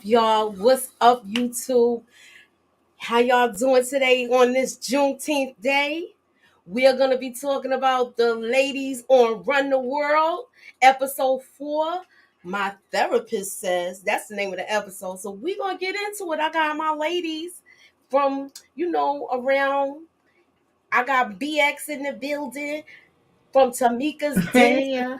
y'all? What's up, YouTube? How y'all doing today on this Juneteenth day? We are going to be talking about the ladies on Run the World, episode 4. My therapist says that's the name of the episode. So we're going to get into it. I got my ladies from, around. I got BX in the building from Tamika's Den. Yeah.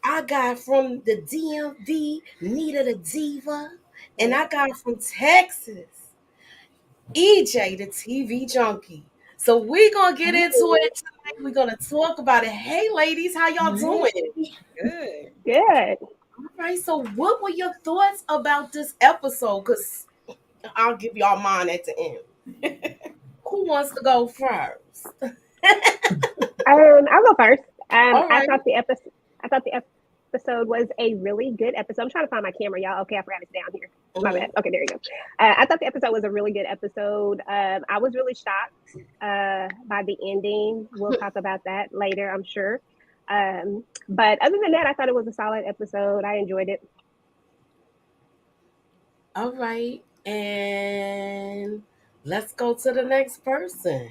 I got from the DMV, Nita the Diva. And I got from Texas, EJ the TV Junkie. So we're going to get into it tonight. We're going to talk about it. Hey, ladies, how y'all doing? Good. Good. All right, so what were your thoughts about this episode? Because I'll give y'all mine at the end. Who wants to go first? I'll go first. All I right. thought the episode. I thought the episode was a really good episode. I'm trying to find my camera, y'all. Okay, I forgot it's down here. My bad. Okay, there you go. I thought the episode was a really good episode. I was really shocked by the ending. We'll talk about that later, I'm sure. But other than that, I thought it was a solid episode. I enjoyed it. All right. And let's go to the next person.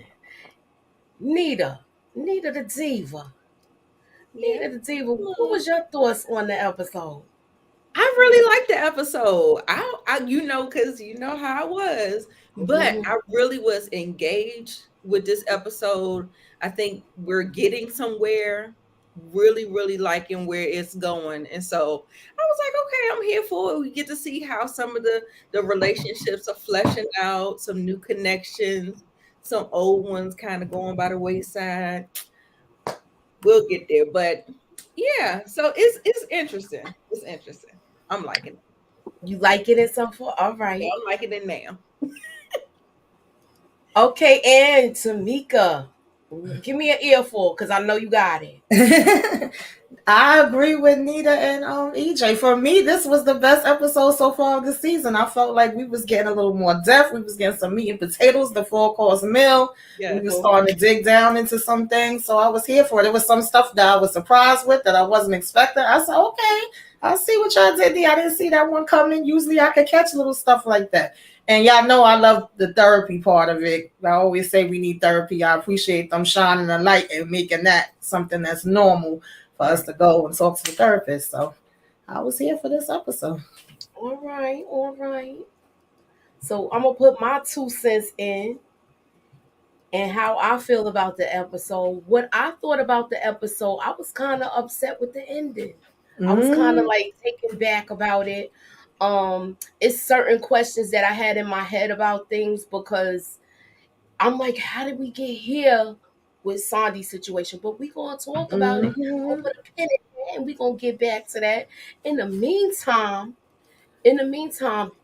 Nita. Nita the Diva. Nita the Diva, what was your thoughts on the episode? I really liked the episode. Because you know how I was, but I really was engaged with this episode. I think we're getting somewhere. Really, really liking where it's going, and so I was like, okay, I'm here for it. We get to see how some of the relationships are fleshing out, some new connections, some old ones kind of going by the wayside. We'll get there, but yeah, so it's interesting. It's interesting. I'm liking it. You liking it so far? All right. Yeah, I'm liking it now. Okay, and Tamika, give me an earful because I know you got it. I agree with Nita and EJ. For me, this was the best episode so far of the season. I felt like we was getting a little more depth. We was getting some meat and potatoes, the 4-course meal. Yeah, we was starting to dig down into some things. So I was here for it. There was some stuff that I was surprised with that I wasn't expecting. I said, okay, I see what y'all did there. I didn't see that one coming. Usually I could catch little stuff like that. And y'all know I love the therapy part of it. I always say we need therapy. I appreciate them shining a light and making that something that's normal for us to go and talk to the therapist. So I was here for this episode. All right. So I'm going to put my 2 cents in and how I feel about the episode. What I thought about the episode, I was kind of upset with the ending. I was kind of like taken back about it. It's certain questions that I had in my head about things because I'm like, how did we get here with Sandy's situation? But we're going to talk about it. We'll put a pin in it and we're going to get back to that. In the meantime,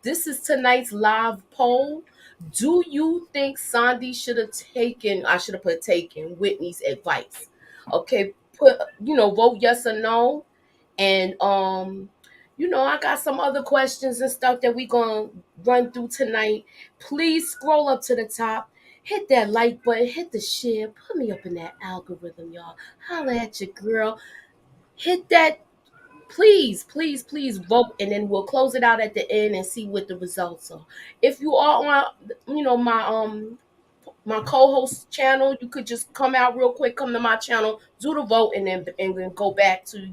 this is tonight's live poll. Do you think Sandy should have taken Whitney's advice? Okay, vote yes or no. And I got some other questions and stuff that we gonna run through tonight. Please scroll up to the top, hit that like button, hit the share, put me up in that algorithm, y'all. Holla at your girl. Hit that. Please vote, and then we'll close it out at the end and see what the results are. If you are on, my co-host channel, you could just come out real quick, come to my channel, do the vote, and then go back to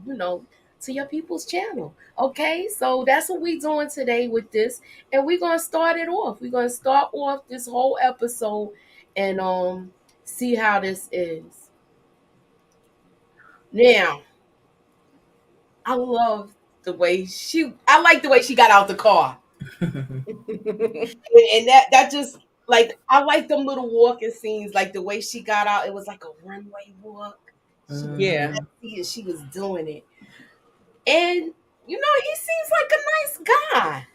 to your people's channel. Okay, so that's what we doing today with this, and we're gonna start it off. We're gonna start off this whole episode and see how this is. Now, I like the way she got out the car. and that just like I like them little walking scenes, like the way she got out. It was like a runway walk. She was doing it, and he seems like a nice guy.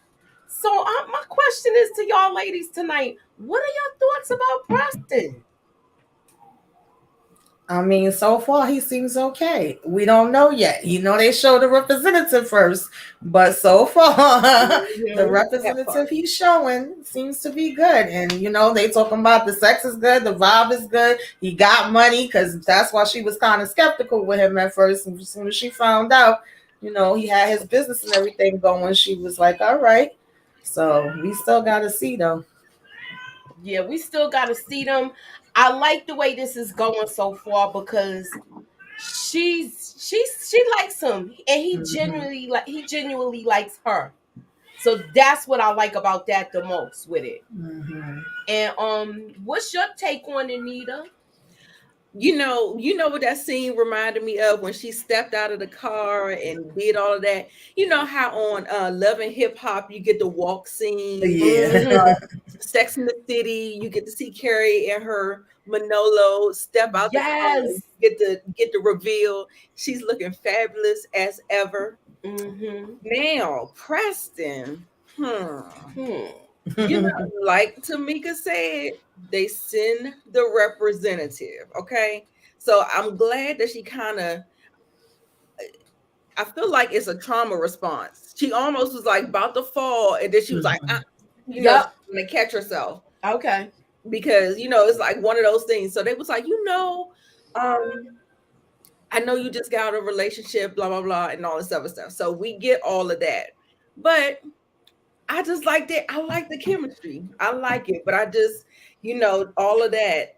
So my question is to y'all ladies tonight: what are your thoughts about Preston? I mean, so far he seems okay. We don't know yet. They show the representative first, but so far the representative he's showing seems to be good. And they talking about the sex is good, the vibe is good. He got money, because that's why she was kind of skeptical with him at first. And as soon as she found out, he had his business and everything going, she was like, all right. So we still gotta see though. Yeah, we still got to see them. I like the way this is going so far because she likes him, and Mhm. he genuinely likes her. So that's what I like about that the most with it. Mhm. And what's your take on Anita? You know what that scene reminded me of when she stepped out of the car and did all of that. You know how on Love and Hip Hop you get the walk scene, Yeah. Mm-hmm. Sex in the City, you get to see Carrie and her Manolo step out the car and Yes. get the reveal. She's looking fabulous as ever. Mm-hmm. Now, Preston, Hmm. you know, like Tamika said, they send the representative. Okay. So I'm glad that she kind of, I feel like it's a trauma response. She almost was like about to fall, and then she was like, Mhm. she's Yep. gonna catch herself Okay. because it's like one of those things. So they was like, um, I know you just got out of a relationship, blah blah blah, and all this other stuff. So we get all of that, but I just like that. I like the chemistry. I like it, but I just, all of that,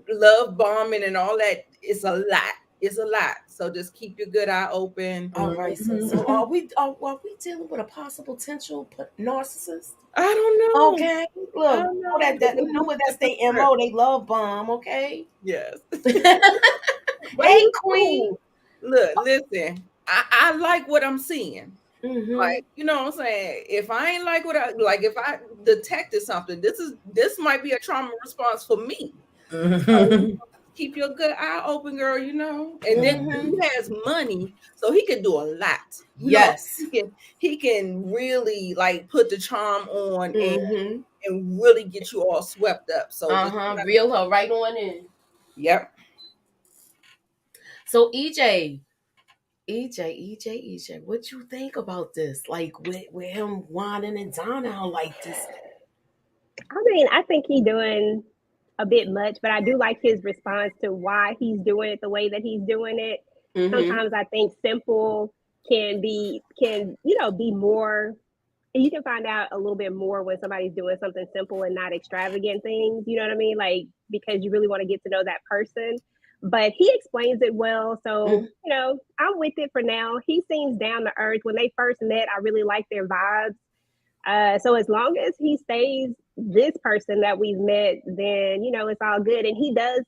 love bombing and all that is a lot. It's a lot. So just keep your good eye open. All right. So Mhm. are we dealing with a possible potential narcissist? I don't know. Okay. I Look, don't know know. that you know what that's their MO. They love bomb. Okay. Yes. But Hey, he's Queen. cool. Look, listen. I like what I'm seeing. Mm-hmm. Like, you know what I'm saying? If I ain't like what I like, if I detected something, this might be a trauma response for me. So Mhm. keep your good eye open, girl, And then Mm-hmm. he has money, so he can do a lot. Yes. He can really like put the charm on Mm-hmm. and really get you all swept up. So just Uh-huh. Reel her right on in. yep. So EJ, what you think about this? Like with him whining and dining out like this. I mean, I think he's doing a bit much, but I do like his response to why he's doing it the way that he's doing it. Mm-hmm. Sometimes I think simple can be more. You can find out a little bit more when somebody's doing something simple and not extravagant things. You know what I mean? Like, because you really want to get to know that person. But he explains it well. So, I'm with it for now. He seems down to earth. When they first met, I really liked their vibes. So as long as he stays this person that we've met, then it's all good. And he does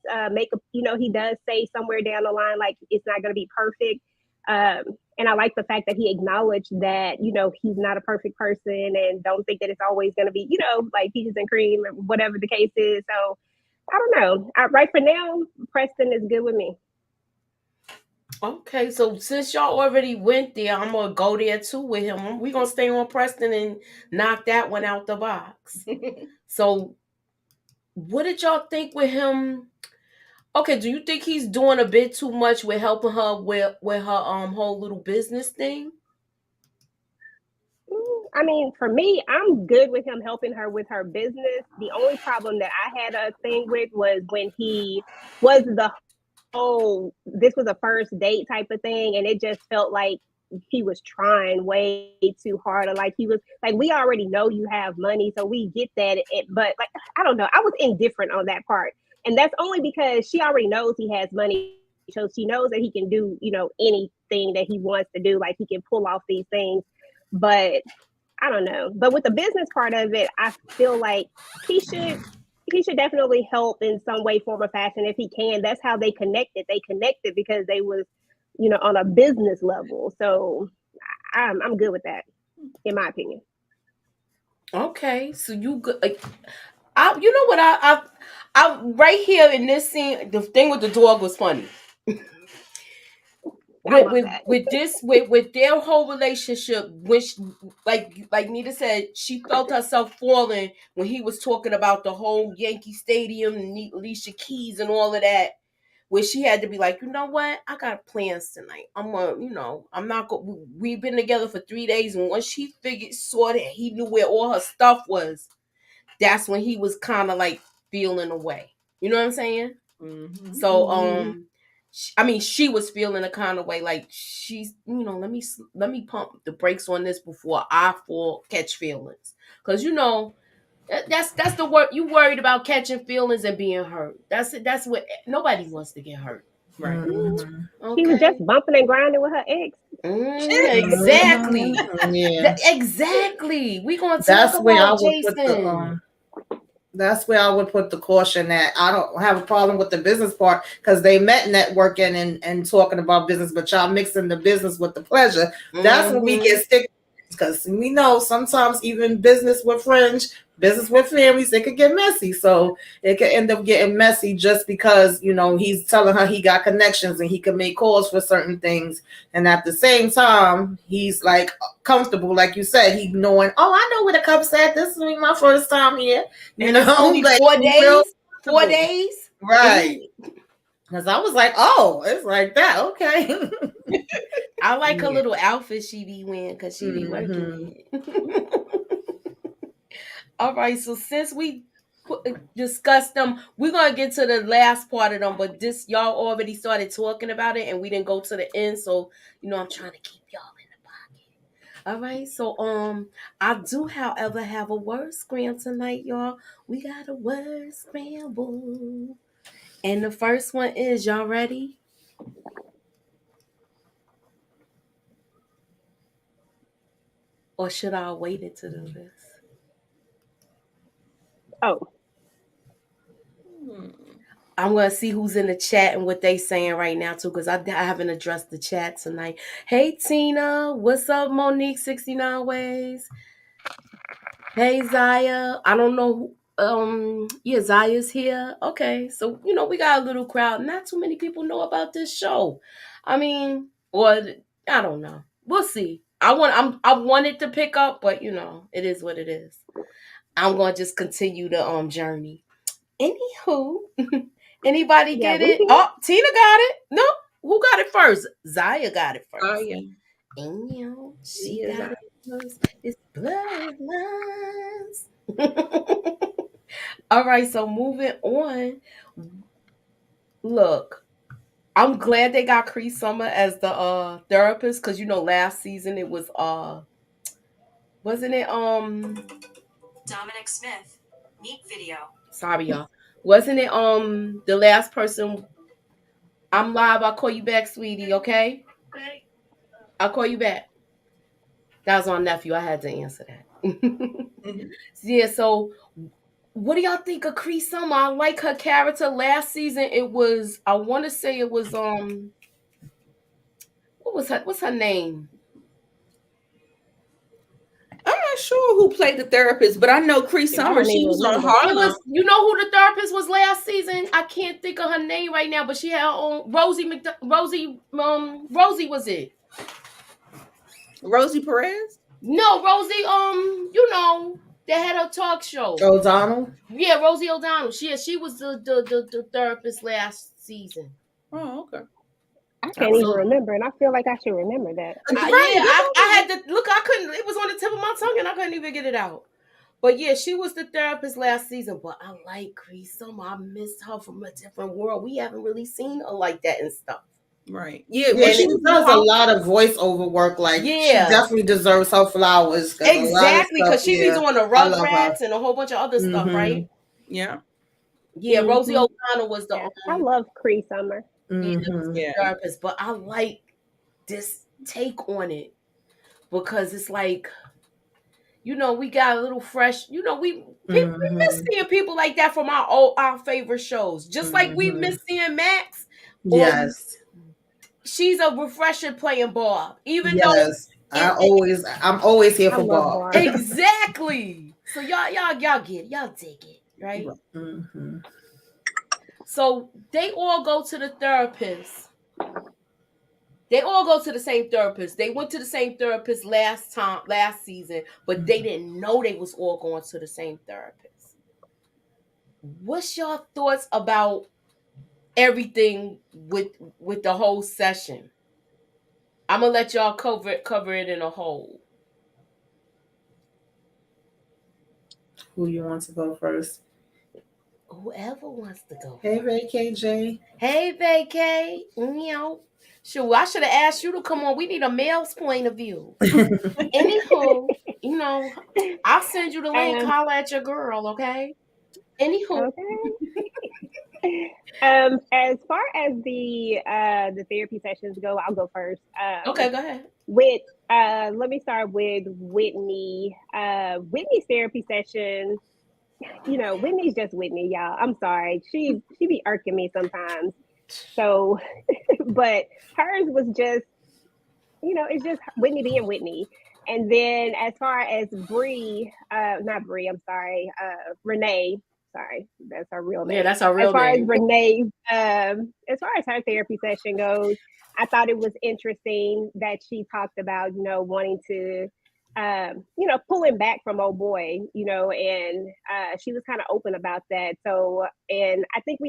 he does say somewhere down the line like it's not going to be perfect. And I like the fact that he acknowledged that he's not a perfect person and don't think that it's always going to be like peaches and cream or whatever the case is. So I don't know. Right for now, Preston is good with me. Okay, so since y'all already went there, I'm gonna go there too with him. We gonna stay on Preston and knock that one out the box. So, what did y'all think with him? Okay, do you think he's doing a bit too much with helping her with her whole little business thing? I mean, for me, I'm good with him helping her with her business. The only problem that I had a thing with was when he was the whole this was a first date type of thing, and it just felt like he was trying way too hard. Or like he was like, we already know you have money, so we get that. But like, I don't know, I was indifferent on that part, and that's only because she already knows he has money. So she knows that he can do, anything that he wants to do. Like he can pull off these things. But I don't know. But with the business part of it, I feel like he should he should definitely help in some way, form, or fashion if he can. That's how they connected. They connected because they was, on a business level. So I'm good with that, in my opinion. Okay, so you good? You know what? I right here in this scene, the thing with the dog was funny. I with love with that. with this with their whole relationship, which like Nita said, she felt herself falling when he was talking about the whole Yankee Stadium and Alicia Keys and all of that, where she had to be like, you know what, I got plans tonight. I'm gonna, I'm not going. We've been together for 3 days, and once she saw that he knew where all her stuff was, that's when he was kind of like feeling away. You know what I'm saying? Mhm. So Mhm. she was feeling a kind of way, like she's, let me pump the brakes on this before I fall catch feelings, because that's the word. You worried about catching feelings and being hurt. That's it. That's what nobody wants to get hurt. Right. Mm-hmm. She was just Okay. bumping and grinding with her ex. Exactly. Yeah. Exactly. We gonna talk That's where I about would put the Jason. that's where I would put the caution that I don't have a problem with the business part because they met networking and talking about business, but y'all mixing the business with the pleasure. That's when we Mm-hmm. get stick because we know sometimes even business with friends, business with families, it could get messy. So it could end up getting messy just because, he's telling her he got connections and he can make calls for certain things. And at the same time, he's like comfortable, like you said, he knowing, oh, I know where the cup's at. This is my first time here. And it's only Like 4 days. real 4 days. And right. Because I was like, oh, it's like that. Okay. I like her Yeah. little outfit she be wearing because she be working it. All right, so since we discussed them, we're gonna get to the last part of them. But this y'all already started talking about it, and we didn't go to the end. So I'm trying to keep y'all in the pocket. All right, so I do, however, have a word scram tonight, y'all. We got a word scramble, and the first one is, y'all ready? Or should I wait until do this? Oh, Hmm. I'm gonna see who's in the chat and what they saying right now too, because I haven't addressed the chat tonight. Hey Tina, what's up, Monique 69 Ways? Hey Zaya, I don't know who. Yeah, Zaya's here. Okay, so we got a little crowd. Not too many people know about this show. I mean, or I don't know. We'll see. I wanted to pick up, but it is what it is. I'm gonna just continue the journey. Anywho, anybody yeah, get we it? here. Oh, Tina got it. No, who got it first? Zaya got it Oh first. yeah. And she Yes, got it first. It's bloodlines. All right, so moving on. Look, I'm glad they got Cree Summer as the therapist, because last season it was wasn't it Dominic Smith. Neat video. sorry y'all. Wasn't it the last person? I'm live. I'll call you back, sweetie, okay? I'll call you back. That was my nephew. I had to answer that. Mhm. Yeah, so what do y'all think of Cree Summer? I like her character. Last season it was, I want to say it was what's her name? I'm not sure who played the therapist, but I know Cree Shit, I Summer. don't She even was on remember. It Harlem. was, who the therapist was last season? I can't think of her name right now, but she had her own Rosie was it? Rosie Perez. No, Rosie, they had her talk show. O'Donnell. Yeah, Rosie O'Donnell. She was the therapist last season. Oh, okay. I I can't was even remember, and I feel like I should remember that. right. Yeah, That's I had to look. I couldn't. It was on the tip of my tongue, and I couldn't even get it out. But yeah, she was the therapist last season. But I like Cree Summer. I missed her from a different world. We haven't really seen her like that and stuff. right. Yeah. Yeah, Well, And she she it, was in does a Harlem. lot of voiceover work. Like she yeah, definitely deserves her flowers because a lot of exactly. stuff. Because she be Yeah, doing the I love her. Rugrats and a whole bunch of other stuff, Mhm. right? Yeah. Yeah, Rosie Hmm. O'Donnell was the Yeah, I love Cree Summer. yeah, was the Mhm. Yeah. therapist. But I like this take on it because it's like, we got a little fresh. We miss Mhm. seeing people like that from our favorite shows. Just like we Mhm. miss seeing Max, or Yes. she's a refresher playing Bob, even though Yes. it I'm always here I for love Bob. Barb. exactly. So y'all get it, y'all dig it, right? Right. Mhm. So they all go to the therapist. They all go to the same therapist. They went to the same therapist last season, but they didn't know they was all going to the same therapist. What's your thoughts about everything with the whole session? I'm gonna let y'all cover it in a whole. Who you want to go first? Whoever wants to go Hey, first. Ray KJ. Hey, Vacay. Sure, I should have asked you to come on. We need a male's point of view. Anywho, you know, I'll send you the link. Um, Holla at your girl, okay? Anywho, okay. As far as the therapy sessions go, I'll go first. okay, go ahead. With let me start with Whitney. Whitney's therapy session, Whitney's just Whitney, y'all. I'm sorry. She be irking me sometimes. So, but hers was just, it's just Whitney being Whitney. And then as far as Bree, not Bree, I'm sorry, Renee, sorry, that's her real Yeah, name. that's our As real far as name. Renee, as far as her therapy session goes, I thought it was interesting that she talked about, wanting to, pulling back from old boy, and she was kind of open about that. So, and I think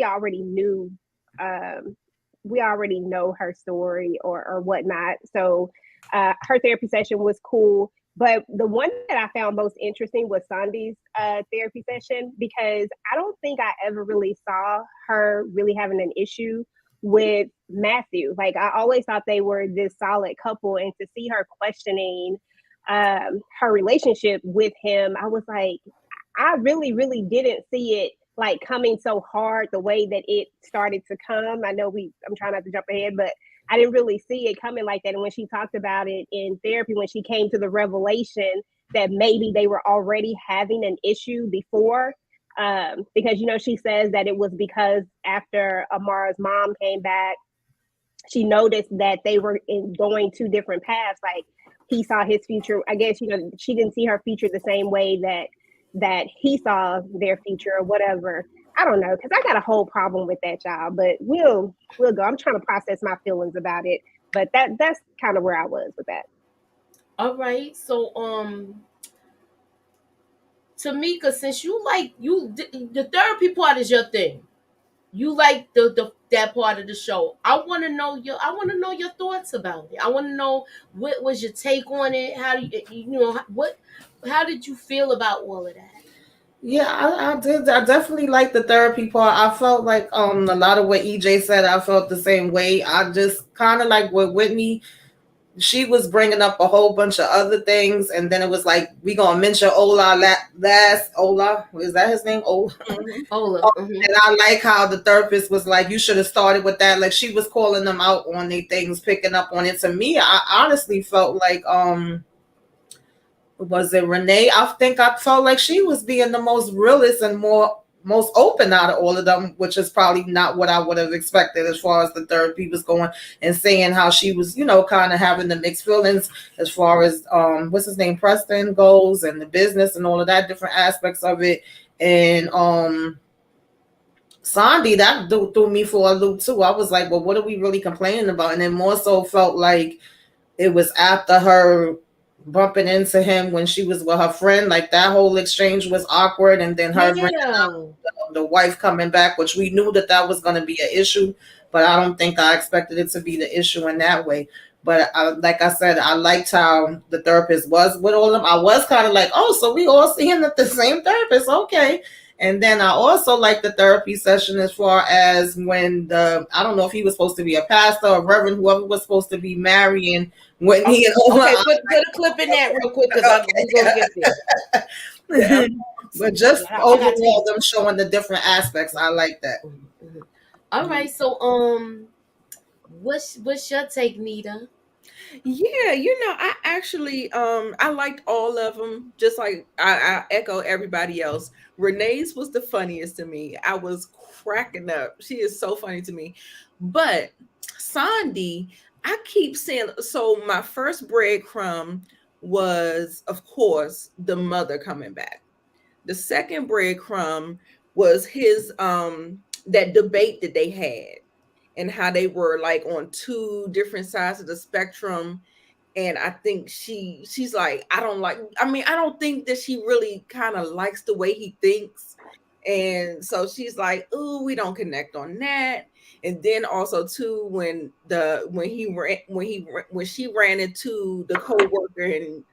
um, we already know her story or whatnot. So her therapy session was cool. But the one that I found most interesting was Sandy's therapy session because I don't think I ever really saw her really having an issue with Matthew. Like I always thought they were this solid couple, and to see her questioning her relationship with him, I was like, I really, really didn't see it like coming so hard the way that it started to come. I'm trying not to jump ahead, but I didn't really see it coming like that. And when she talked about it in therapy, when she came to the revelation that maybe they were already having an issue before, because she says that it was because after Amara's mom came back, she noticed that they were going two different paths. Like he saw his future. I guess she didn't see her future the same way that he saw their future or whatever. I don't know because I got a whole problem with that, child. But we'll go. I'm trying to process my feelings about it. But that's kind of where I was with that. All right. So, Tamika, since you like the therapy part is your thing. You like the that part of the show. I want to know your thoughts about it. I want to know what was your take on it. How do what? How did you feel about all of that? Yeah, I did. I definitely like the therapy part. I felt like a lot of what EJ said. I felt the same way. I just kind of like with Whitney. She was bringing up a whole bunch of other things, and then it was like we gonna mention Ola last. Ola, is that his name? Ola. Mhm. Ola. And I like how the therapist was like, you should have started with that. Like she was calling them out on their things, picking up on it. To me, I honestly felt like was it Renee? I think I felt like she was being the most realist and most open out of all of them, which is probably not what I would have expected as far as the therapy was going, and saying how she was, kind of having the mixed feelings as far as what's his name, Preston goes, and the business and all of that different aspects of it. And Sandy, that threw me for a loop too. I was like, well, what are we really complaining about? And then more so felt like it was after her bumping into him when she was with her friend. Like that whole exchange was awkward. And then her bringing up Yeah. the wife coming back, which we knew that was going to be an issue, but I don't think I expected it to be the issue in that way. But like I said, I liked how the therapist was with all of them. I was kind of like, oh, so we all seeing the same therapist, okay. And then I also like the therapy session as far as when I don't know if he was supposed to be a pastor or reverend, whoever was supposed to be marrying Whitney. Okay, put a clip in that real quick because we're gonna get there. Yeah. But just I gotta take overall, them showing the different aspects, I like that. it. All right, so what's your take, Nita? Yeah, I actually I liked all of them. Just like I echo everybody else. Renee's was the funniest to me. I was cracking up. She is so funny to me. But Sandy, I keep saying, so my first breadcrumb was, of course, the mother coming back. The second breadcrumb was his that debate that they had, and how they were like on two different sides of the spectrum. And I think she's like, I don't think that she really kind of likes the way he thinks. And so she's like, "Ooh, we don't connect on that." And then also too, when she ran into the co-worker and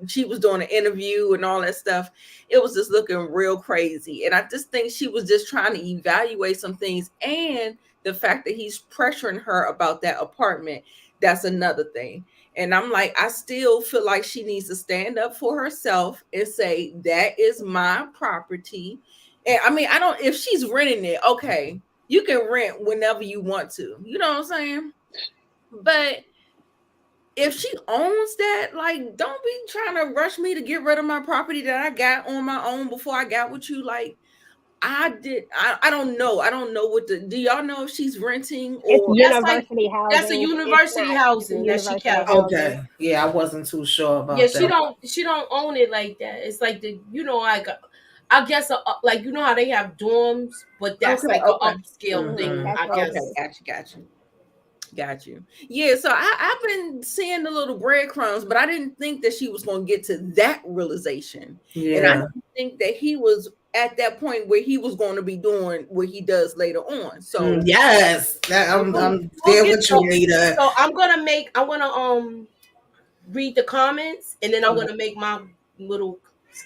she was doing an interview and all that stuff, it was just looking real crazy. And I just think she was just trying to evaluate some things, and the fact that he's pressuring her about that apartment, that's another thing. And I'm like, I still feel like she needs to stand up for herself and say, that is my property. And I mean, I don't, if she's renting it, okay, you can rent whenever you want to. You know what I'm saying? But if she owns that, like, don't be trying to rush me to get rid of my property that I got on my own before I got with you. Like, I don't know. I don't know do y'all know if she's renting It's or That's like university that's a housing. It's university not. It's a housing that she university kept. housing. Okay. Yeah, I wasn't too sure Yeah, about she that. don't own it like that. It's like like I guess like you know how they have dorms, but that's okay, like an okay, upscale Mm-hmm. thing, Hmm. That's I what it okay, is. guess. got you. Yeah, so I've been seeing the little breadcrumbs, but I didn't think that she was going to get to that realization, and I Yeah. didn't think that he was at that point where he was going to be doing what he does later on. So Yes. We'll, I'm we'll there get with you, so Nita. so I'm gonna read the comments and then I'm gonna make my little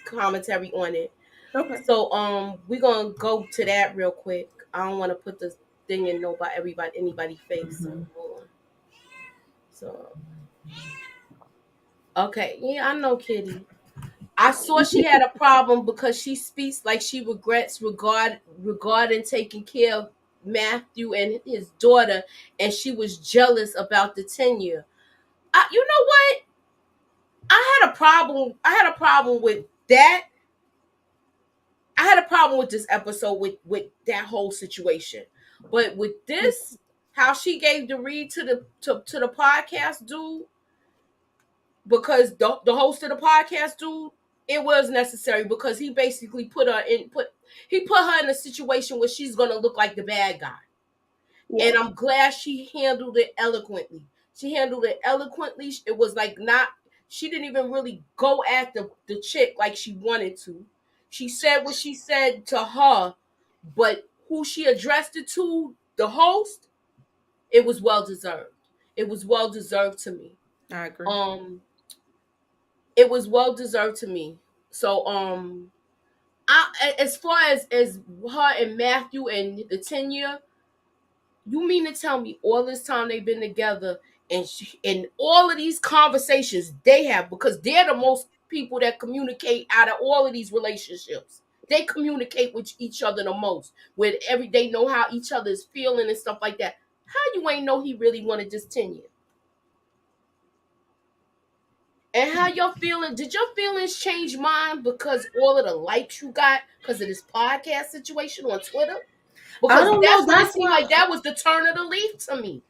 commentary on it. okay. So we're gonna go to that real quick. I don't want to put this thing in anybody's face. So Mhm. hold on. So okay, yeah, I know Kitty. I saw she had a problem because she speaks like she regrets regarding taking care of Matthew and his daughter, and she was jealous about the tenure. You know what? I had a problem. I had a problem with that. I had a problem with this episode with that whole situation, but with this, how she gave the read to the podcast dude, because the host of the podcast dude, it was necessary because he basically put her in a situation where she's gonna look like the bad guy. Yes. And I'm glad she handled it eloquently. She handled it eloquently. It was like not she didn't even really go at the chick like she wanted to. She said what she said to her, but who she addressed it to, the host, it was well deserved. It was well deserved to me. I agree. It was well deserved to me. So as far as her and Matthew and the tenure, you mean to tell me all this time they've been together and all of these conversations they have, because they're the most people that communicate out of all of these relationships. They communicate with each other the most. With they know how each other is feeling and stuff like that. How you ain't know he really wanted this tenure? And how your feeling? Did your feelings change mine because all of the likes you got because of this podcast situation on Twitter? I Because don't that's know. what it That's seemed why. like. That was the turn of the leaf to me.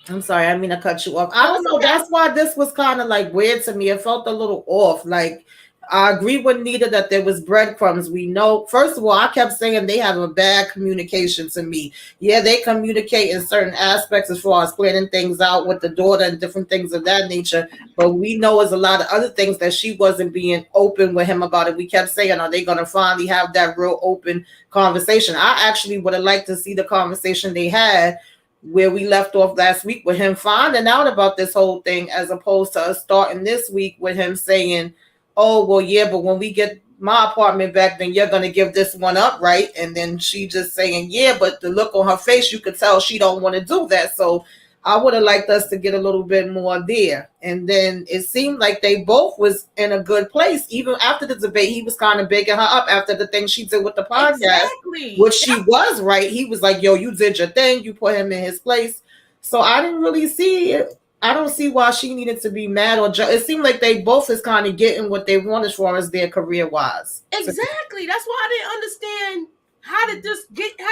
I'm sorry, I didn't mean to cut you off. I No, don't it's know. okay. That's why this was kind of like weird to me. It felt a little off. Like, I agree with Nita that there was breadcrumbs. We know, first of all, I kept saying they have a bad communication to me. Yeah, they communicate in certain aspects as far as planning things out with the daughter and different things of that nature. But we know there's a lot of other things that she wasn't being open with him about it. We kept saying, are they going to finally have that real open conversation? I actually would have liked to see the conversation they had where we left off last week with him finding out about this whole thing, as opposed to us starting this week with him saying, oh, well, yeah, but when we get my apartment back, then you're going to give this one up, right? And then she just saying, yeah, but the look on her face, you could tell she don't want to do that. So I would have liked us to get a little bit more there. And then it seemed like they both was in a good place. Even after the debate, he was kind of bigging her up after the thing she did with the podcast, Exactly. which she was right. He was like, yo, you did your thing. You put him in his place. So I didn't really see it. I don't see why she needed to be mad or it seemed like they both is kind of getting what they want as far as their career wise. Exactly. That's why I didn't understand how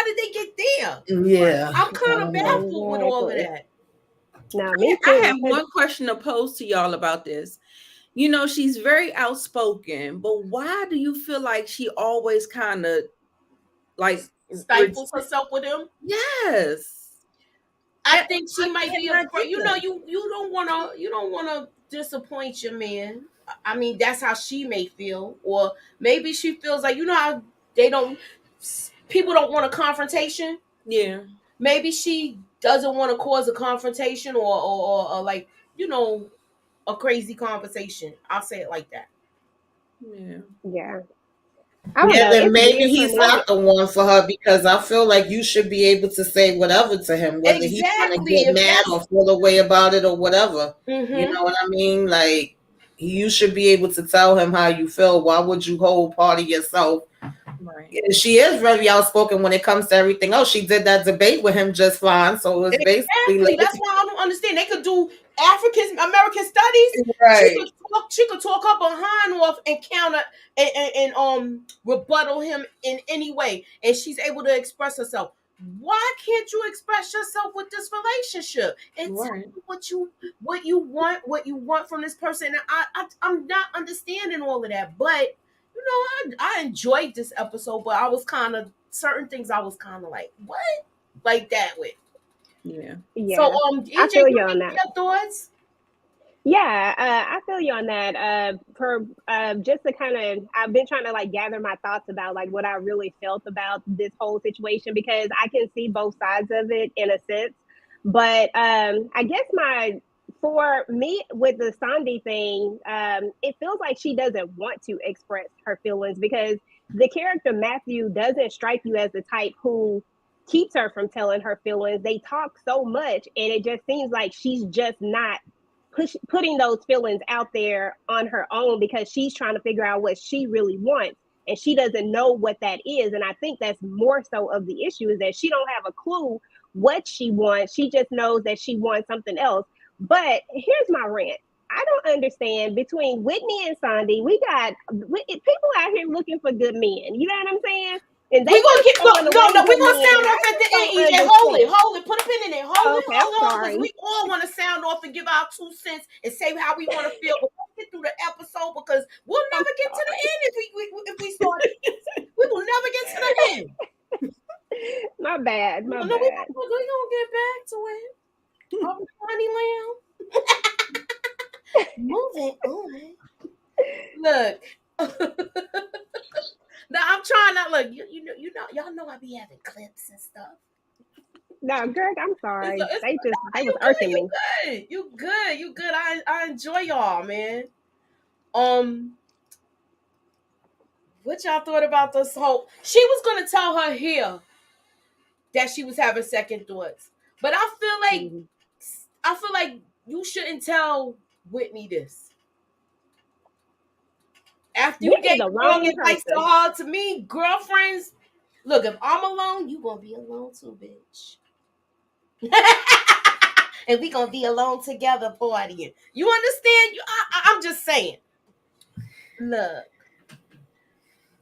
did they get there? Yeah. I'm kind of baffled with all of Exactly. that. No, me I too. have one question to pose to y'all about this. You know, she's very outspoken, but why do you feel like she always kind of like Stifles herself with him. yes? I think she I might be cannot afraid. get that. You don't wanna disappoint your man. I mean, that's how she may feel, or maybe she feels like, you know how they don't. People don't want a confrontation. Yeah. Maybe she doesn't want to cause a confrontation or like you know a crazy conversation. I'll say it like that. Yeah. Yeah. I don't Yeah, know. then It's maybe weird for he's me. not the one for her because I feel like you should be able to say whatever to him, whether he's gonna Exactly. get If mad that's or feel a way about it or whatever. You mm-hmm. know what I mean? Like you should be able to tell him how you feel. Why would you hold part of yourself? Right. She is very outspoken when it comes to everything else. She did that debate with him just fine. So it's basically Exactly. That's like why I don't understand. They could do African American studies. She right, could talk. She could talk her behind off and counter and rebuttal him in any way, and she's able to express herself. Why can't you express yourself with this relationship and tell Right. me what you want from this person? And I'm not understanding all of that, but you know I enjoyed this episode, but I was kind of certain things I was kind of like what like that with. Yeah. So, Yeah. I EJ, feel you you on have that. your thoughts? Yeah, I feel you on that. For just to kind of, I've been trying to like gather my thoughts about like what I really felt about this whole situation because I can see both sides of it in a sense. But I guess for me with the Sandy thing, it feels like she doesn't want to express her feelings because the character Matthew doesn't strike you as the type who keeps her from telling her feelings. They talk so much, and it just seems like she's just not putting those feelings out there on her own because she's trying to figure out what she really wants and she doesn't know what that is. And I think that's more so of the issue is that she don't have a clue what she wants. She just knows that she wants something else. But here's my rant. I don't understand between Whitney and Sandy, people out here looking for good men. You know what I'm saying? And they We're gonna just get throwing away no. We're good gonna men, sound and I off at the just end, don't EJ. Hold it, understand. hold it, put a pin in it, Okay, I'm hold on, because sorry. we all want to sound off and give our 2 cents and say how we want to feel. But let's get through the episode because we'll I'm never get to the sorry. end if we start. We will never get to the end. My bad. My No, we bad. gonna get back to it. Oh, honey lamb, moving on. Look. Now I'm trying not look. Y'all know I be having clips and stuff. No, Greg, I'm sorry. It's They was you good, irking me. you good. I enjoy y'all, man. What y'all thought about this whole? She was gonna tell her here that she was having second thoughts, but Mhm. I feel like you shouldn't tell Whitney this after you Whitney gave the the wrong wrong advice to person. her. To me, girlfriends, look, if I'm alone, you gonna be alone too, bitch. And we gonna be alone together, partying. You understand? I'm just saying. Look,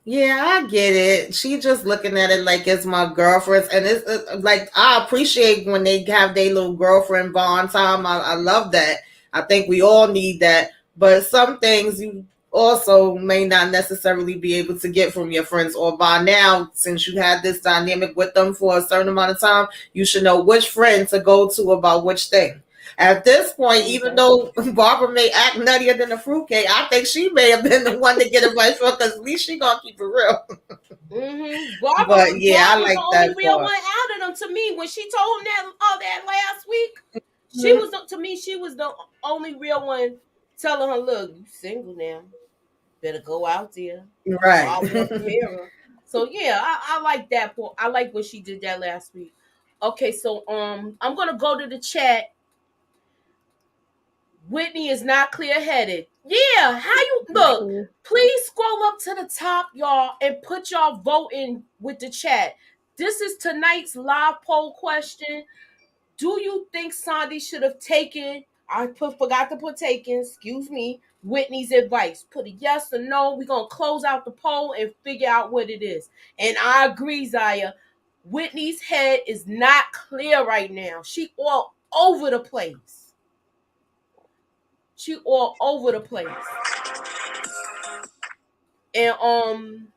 yeah, I get it. She just looking at it like it's my girlfriend's, and it's like I appreciate when they have their little girlfriend bond time. I love that. I think we all need that. But some things you also may not necessarily be able to get from your friends, or by now, since you had this dynamic with them for a certain amount of time, you should know which friend to go to about which thing. At this point, even Exactly. though Barbara may act nuttier than a fruitcake, I think she may have been the one to get advice from because at least she gonna keep it real. But yeah, I Barbara's the like only that real part. one out of them to me. When she told him that last week, Mhm. she was the only real one telling her, "Look, you single now. Better go out there, Right. swallow up the mirror." So yeah, I like that. I like what she did that last week. Okay, so I'm gonna go to the chat. Whitney is not clear headed. Yeah, how you look? Mm-mm. Please scroll up to the top, y'all, and put y'all vote in with the chat. This is tonight's live poll question. Do you think Sandy should have taken? Forgot to put taken. Excuse me. Whitney's advice. Put a yes or no. We're gonna close out the poll and figure out what it is. And I agree, Zaya. Whitney's head is not clear right now. She all over the place. She all over the place. And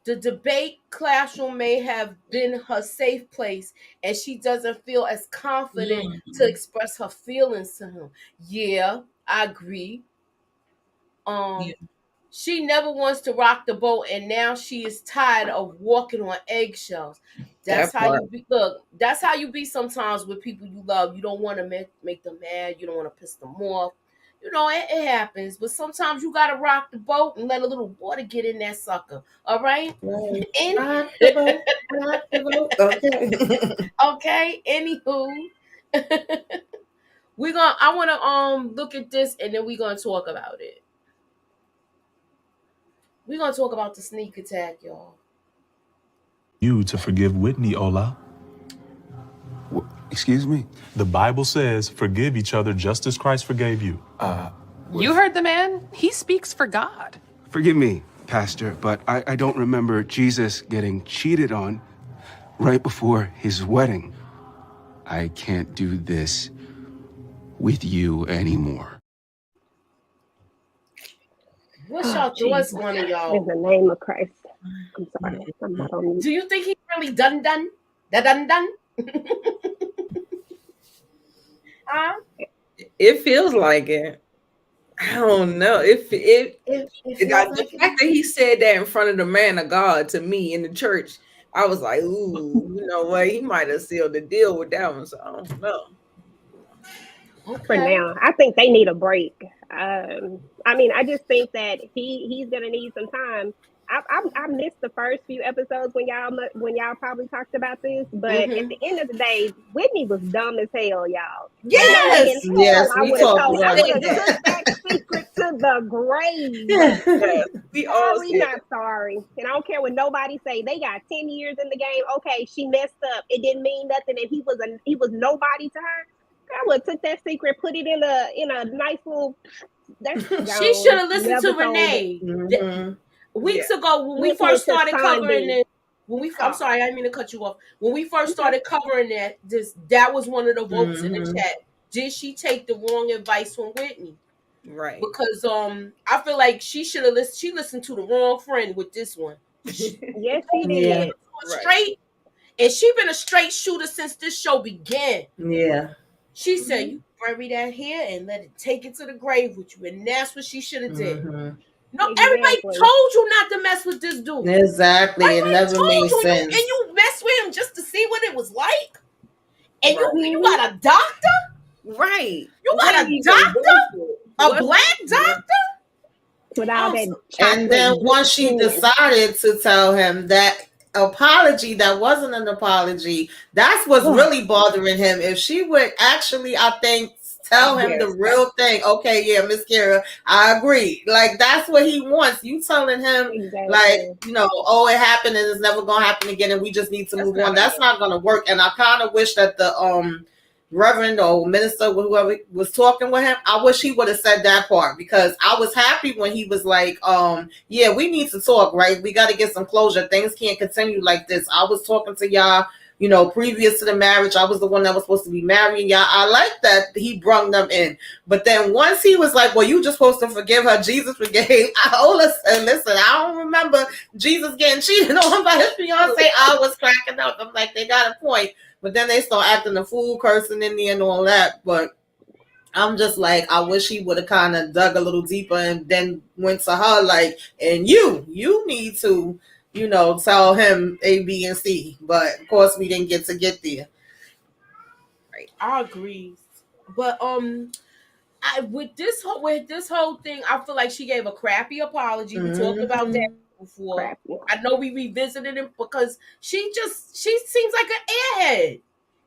the debate classroom may have been her safe place and she doesn't feel as confident to Mhm. express her feelings to him. Yeah, I agree. Yeah. Um She never wants to rock the boat, and now she is tired of walking on eggshells. That's That how part. you be. Look, that's how you be sometimes with people you love. You don't want to make them mad. You don't want to piss them off. You know, it happens. But sometimes you gotta rock the boat and let a little water get in that sucker. All right. Right. And Rock the boat, rock the boat. Okay. okay. Anywho, I wanna look at this, and then we're gonna talk about it. We're gonna talk about the sneak attack, y'all. You to forgive Whitney, Ola. Excuse me? The Bible says, forgive each other just as Christ forgave you. You heard the man? He speaks for God. Forgive me, Pastor, but I don't remember Jesus getting cheated on right before his wedding. I can't do this with you anymore. What's y'all thoughts, one of In y'all? the name of Christ. I'm sorry. I'm not on mute. Do you think he really done? Done? Huh? It feels like it. I don't know. It feels like The fact that he said that in front of the man of God to me in the church, I was like, ooh, you know what? He might have sealed the deal with that one. So I don't know. For now, I think they need a break. I mean, I just think that he's gonna need some time. I missed the first few episodes when y'all probably talked about this, but at the end of the day, Whitney was dumb as hell, y'all. Yes. Yes, I we would have talked about took that. that secret to the grave. Yes, we all Sorry, said not sorry. And I don't care what nobody say. They got 10 years in the game. Okay, she messed up. It didn't mean nothing, and he was nobody to her. I would have took that secret, put it in a nice little. She should have listened to Never told it. Renee. Mhm. Weeks ago when we Listening first to started covering Sandy. it. I'm sorry, I didn't mean to cut you off. When we first started covering that was one of the votes in the Mhm. chat. Did she take the wrong advice from Whitney? right. Because I feel like she should have listened. She listened to the wrong friend with this one. Yes, he Yeah. did. Straight, and she been a straight shooter since this show began. Yeah. She said, "You bury that here and let it take it to the grave with you," and that's what she should have did. Mhm. No, everybody Exactly. told you not to mess with this dude. Exactly. It Everybody never told made you, sense. and you mess with him just to see what it was like. And Right. you got a doctor? Right. You got What a even doctor? was it? A What- black doctor? With all that Awesome. And then chocolate once she skin. decided to tell him that apology that wasn't an apology, that's what's really bothering him. If she would actually, I think, tell him the Yes. real thing. Okay, yeah, Miss Kira, I agree. Like that's what he wants. You telling him Exactly. like, oh, it happened and it's never gonna happen again and we just need to That's move not on. That's not gonna work. And I kind of wish that the reverend or minister, whoever was talking with him, I wish he would have said that part, because I was happy when he was like, yeah, we need to talk, right? We got to get some closure. Things can't continue like this. I was talking to y'all, previous to the marriage. I was the one that was supposed to be marrying y'all. I like that he brung them in. But then once he was like, well, you just supposed to forgive her. Jesus forgave. I said, listen, I don't remember Jesus getting cheated on by his fiance. I was cracking up. I'm like, they got a point. But then they start acting a fool, cursing in there and all that. But I'm just like, I wish he would have kind of dug a little deeper and then went to her like, and you need to, tell him A, B, and C. But of course, we didn't get there. Right, I agree. But with this whole thing, I feel like she gave a crappy apology. We talked about that before. Crappy. I know we revisited it because she seems like an airhead,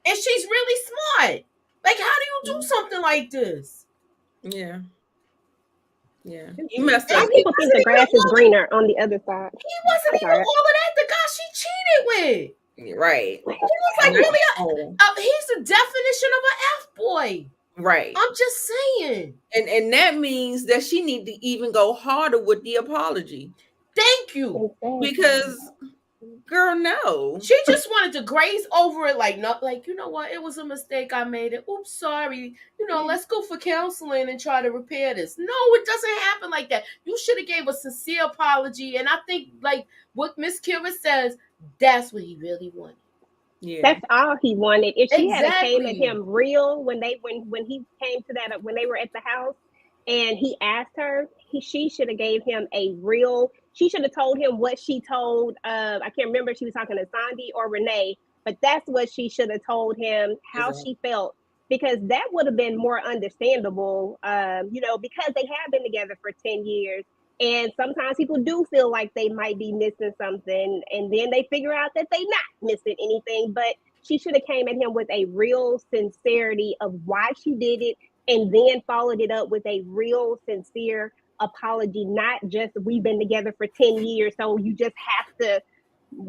and she's really smart. Like, how do you do something like this? Yeah. Yeah. He messed Some up. people think the grass is greener on the other side. He wasn't even all of that. The guy she cheated with. Right. He was like really he's the definition of an F-boy. Right. I'm just saying. And that means that she need to even go harder with the apology. Thank you. Because girl, no. She just wanted to graze over it, like, not like, you know what, it was a mistake, I made it. Oops, sorry. Let's go for counseling and try to repair this. No, it doesn't happen like that. You should have gave a sincere apology. And I think, like what Miss Kira says, that's what he really wanted. Yeah. That's all he wanted. If she had came at Exactly. him real when he came to that, when they were at the house, and he asked her, she should have gave him a real. She should have told him what she told. I can't remember if she was talking to Sandy or Renee, but that's what she should have told him, how Exactly. she felt, because that would have been more understandable. Because they have been together for 10 years, and sometimes people do feel like they might be missing something, and then they figure out that they're not missing anything. But she should have came at him with a real sincerity of why she did it, and then followed it up with a real sincere apology, not just we've been together for 10 years, so you just have to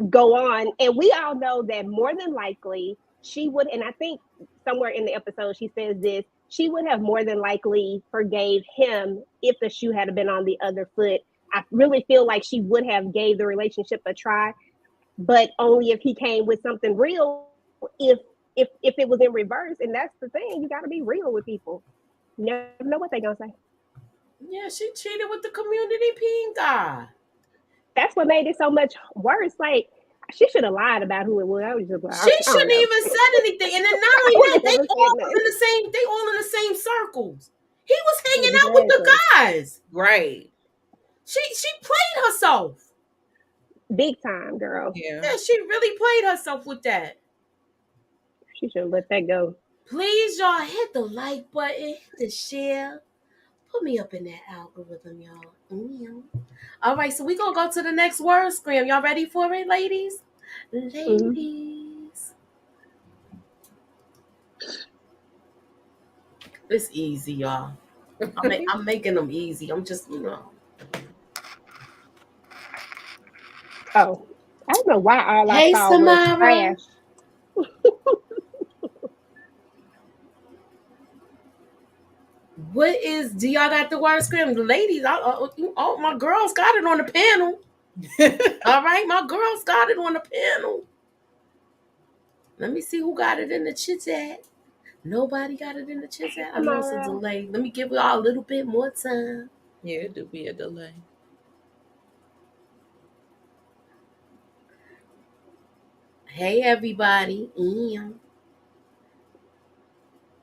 go on. And we all know that more than likely she would, and I think somewhere in the episode she says this, she would have more than likely forgave him if the shoe had been on the other foot. I really feel like she would have gave the relationship a try, but only if he came with something real. If it was in reverse, and that's the thing, you got to be real with people. You never know what they're gonna say. Yeah, she cheated with the community peeing guy. That's what made it so much worse. Like, she should have lied about who it was. I was just like, She I don't shouldn't know. even said anything. And then not I only would that, have never said nothing. they all in the same circles. He was hanging out with the Exactly. guys. Right. She played herself. Big time, girl. Yeah. Yeah, she really played herself with that. She should have let that go. Please, y'all, hit the like button, hit the share. Put me up in that algorithm, y'all. All right, so we're going to go to the next word scram. Y'all ready for it, ladies? Ladies. It's easy, y'all. I'm making them easy. I'm just, Oh, I don't know why all I Hey, saw was Samara. trash. Do y'all got the word scram? The ladies, my girls got it on the panel. All right, my girls got it on the panel. Let me see who got it in the chit chat. Nobody got it in the chit chat. I know it's a delay. Let me give y'all a little bit more time. Yeah, it do be a delay. Hey, everybody.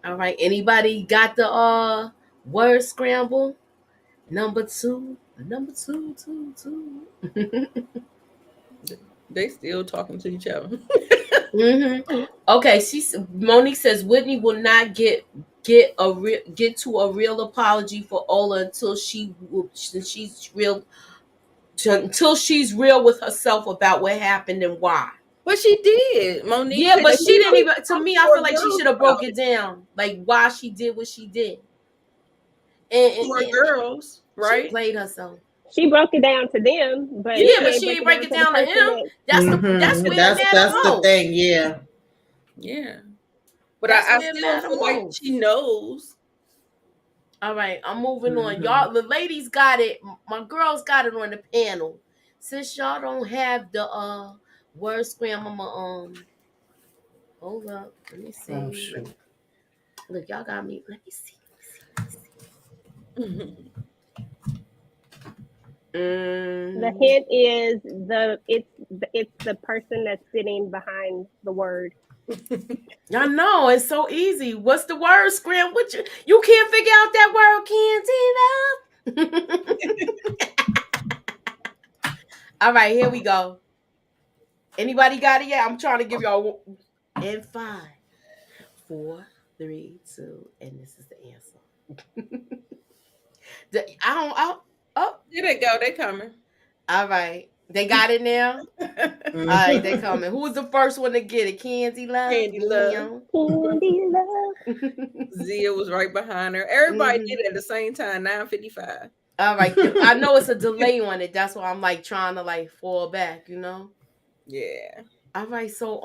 All right, anybody got the word scramble? Number two. They still talking to each other. Okay, Monique says Whitney will not get to a real apology for Ola until she's real with herself about what happened and why. But she did. Monique Yeah, said but she she didn't was even. To me, I for feel like she girls should have about broke it down, like why she did what she did. And girls, she right? played herself. She broke it down to them, but Yeah, she but ain't she break didn't it break down it to the down to person him. that. That's where it matter That's the most. thing, yeah. Yeah. But That's I where it still matter feel like most. she knows. All right, I'm moving on. Y'all, the ladies got it. My girls got it on the panel. Since y'all don't have the word scram, I'ma hold up. Let me see. Oh shoot. Look, y'all got me. Let me see. The hint is it's the person that's sitting behind the word. I know it's so easy. What's the word scram? What you can't figure out that word, can't All right, here we go. Anybody got it yet? I'm trying to give y'all in 5, 4, 3, 2, and this is the answer. Oh, Here they go. They coming. all right. They got it now. All right, they coming. Who was the first one to get it? Candy Love. Candy Love. Candy love. Zia was right behind her. Everybody did it at the same time. 9:55. All right. I know it's a delay on it. That's why I'm like trying to like fall back, Yeah. All right, so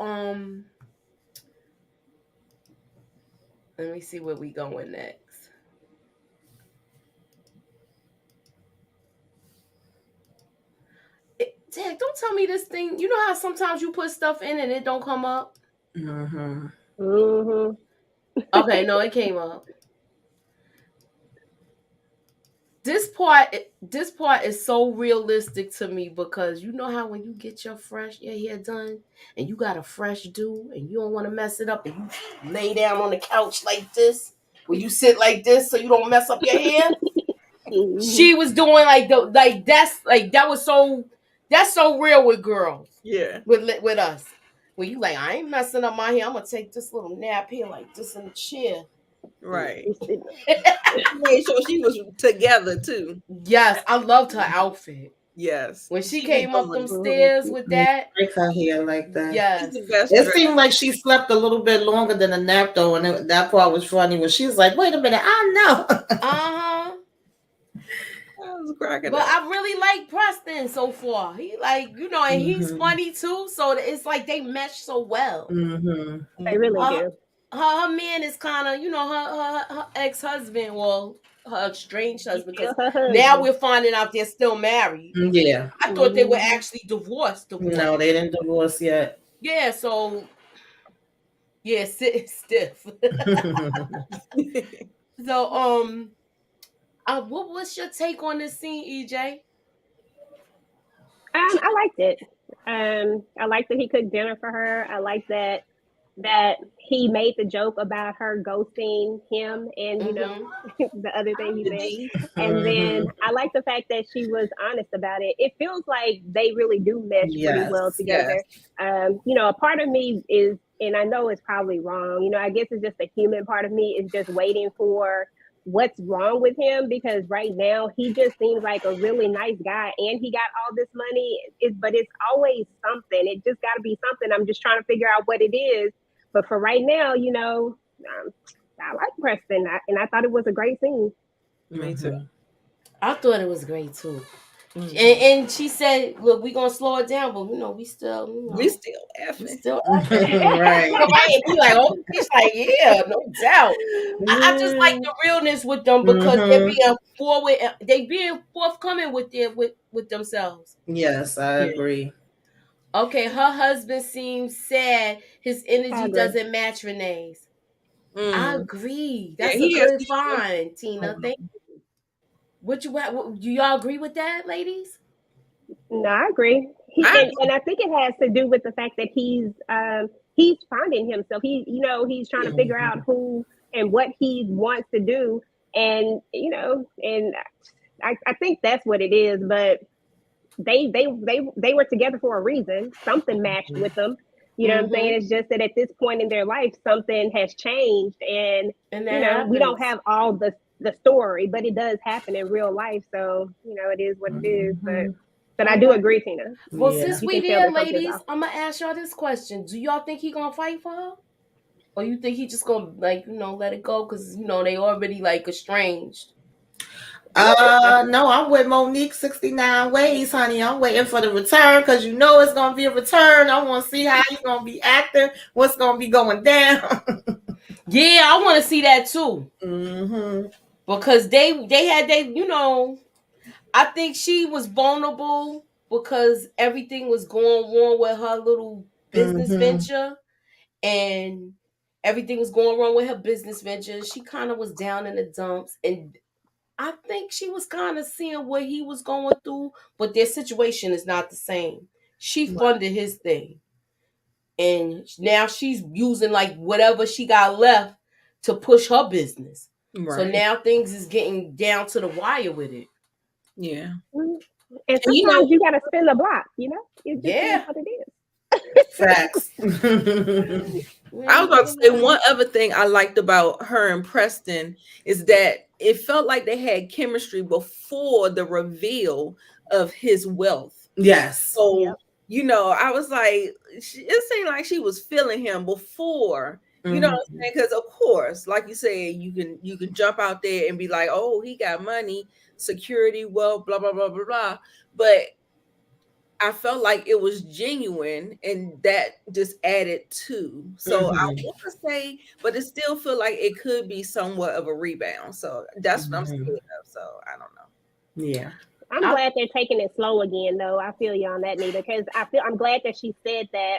let me see where we going next. Dad, don't tell me this thing. You know how sometimes you put stuff in and it don't come up? Okay, no, it came up. This part is so realistic to me because you know how when you get your hair done and you got a fresh do and you don't want to mess it up and you lay down on the couch like this where you sit like this so you don't mess up your hair. Mhm. She was doing like that's so real with girls Yeah. with us. Where you like, I ain't messing up my hair. I'm gonna take this little nap here like this in the chair. Right. You see- Made sure she was together too. Yes, I loved her outfit. Yes. When she be came up doing them it. stairs with Yeah, that, break her hair like that. She's yes. the best It dressed. seemed like she slept a little bit longer than a nap though, and that part was funny when she was like, "Wait a minute, I know." Uh-huh. I was cracking But up. I really like Preston so far. He like, and he's Mhm. funny too, so it's like they mesh so well. Mhm. They really Her, do. her man is kind of, her ex-husband, well, her estranged He's husband, still because her now husband. we're finding out they're still married. Yeah. I thought they were Mhm. actually divorced. No, they didn't divorce yet. Yeah, so yeah, stiff. So what was your take on this scene, EJ? I liked it. I liked that he cooked dinner for her. I liked that he made the joke about her ghosting him and Mm-hmm. the other thing he The said. D. And then Mhm. I like the fact that she was honest about it. It feels like they really do mesh pretty well Yes. together. A part of me is, and I know it's probably wrong, I guess it's just a human part of me is just waiting for what's wrong with him, because right now he just seems like a really nice guy and he got all this money. But it's always something. It just got to be something. I'm just trying to figure out what it is. But for right now, I like Preston, and I thought it was a great scene. Me too. Mhm. I thought it was great too. Mhm. And she said, "Look, we gonna slow it down, but we still, We still we effing. still." Right. Right? We like, oh, she's like, yeah, no doubt. I just like the realness with them because they're Mhm. being forward. They being forthcoming with themselves. Yes, I Yeah. agree. Okay, her husband seems sad. His I energy agree. doesn't match Renee's. I Mm. agree. Yeah, That's a he is. good find, Tina. Thank. Do y'all agree with that, ladies? No, I agree. I And I think it has to do with the fact that he's finding himself. He's trying to figure out who and what he wants to do, and I think that's what it is. But they were together for a reason. Something matched with them. You know what I'm saying? Mm-hmm. It's just that at this point in their life, something has changed, and And that we don't happens. have all the story, but it does happen in real life. So it is what it is. But I All do right. agree, Tina. Well, Yeah. since You we can tell there, that something's ladies, off. I'm gonna ask y'all this question: do y'all think he gonna fight for her, or you think he just gonna let it go because they already like estranged? No, I'm with Monique 69 ways, honey. I'm waiting for the return because it's gonna be a return. I want to see how he's gonna be acting, what's gonna be going down. Yeah, I want to see that too Mm-hmm. because I think she was vulnerable because everything was going wrong with her little business Mm-hmm. venture, and everything was going wrong with her business venture. She kind of was down in the dumps, and I think she was kind of seeing what he was going through, but their situation is not the same. She funded his thing, and now she's using like whatever she got left to push her business. So right. now things is getting down to the wire with it. Yeah. And And sometimes you got to spin the block. It just is Yeah. what it is. Facts. I was about to say one other thing I liked about her and Preston is that it felt like they had chemistry before the reveal of his wealth. Yes. So, I was like, it seemed like she was feeling him before. You know what I'm saying? Because of course, like you said, you can jump out there and be like, oh, he got money, security, wealth, blah, blah, blah, blah, blah. But I felt like it was genuine, and that just added to. So I want to say, but it still feel like it could be somewhat of a rebound. So that's what I'm scared of. So I don't know. Yeah. I'm glad they're taking it slow again, though. I feel you on that, Nita, because I'm glad that she said that,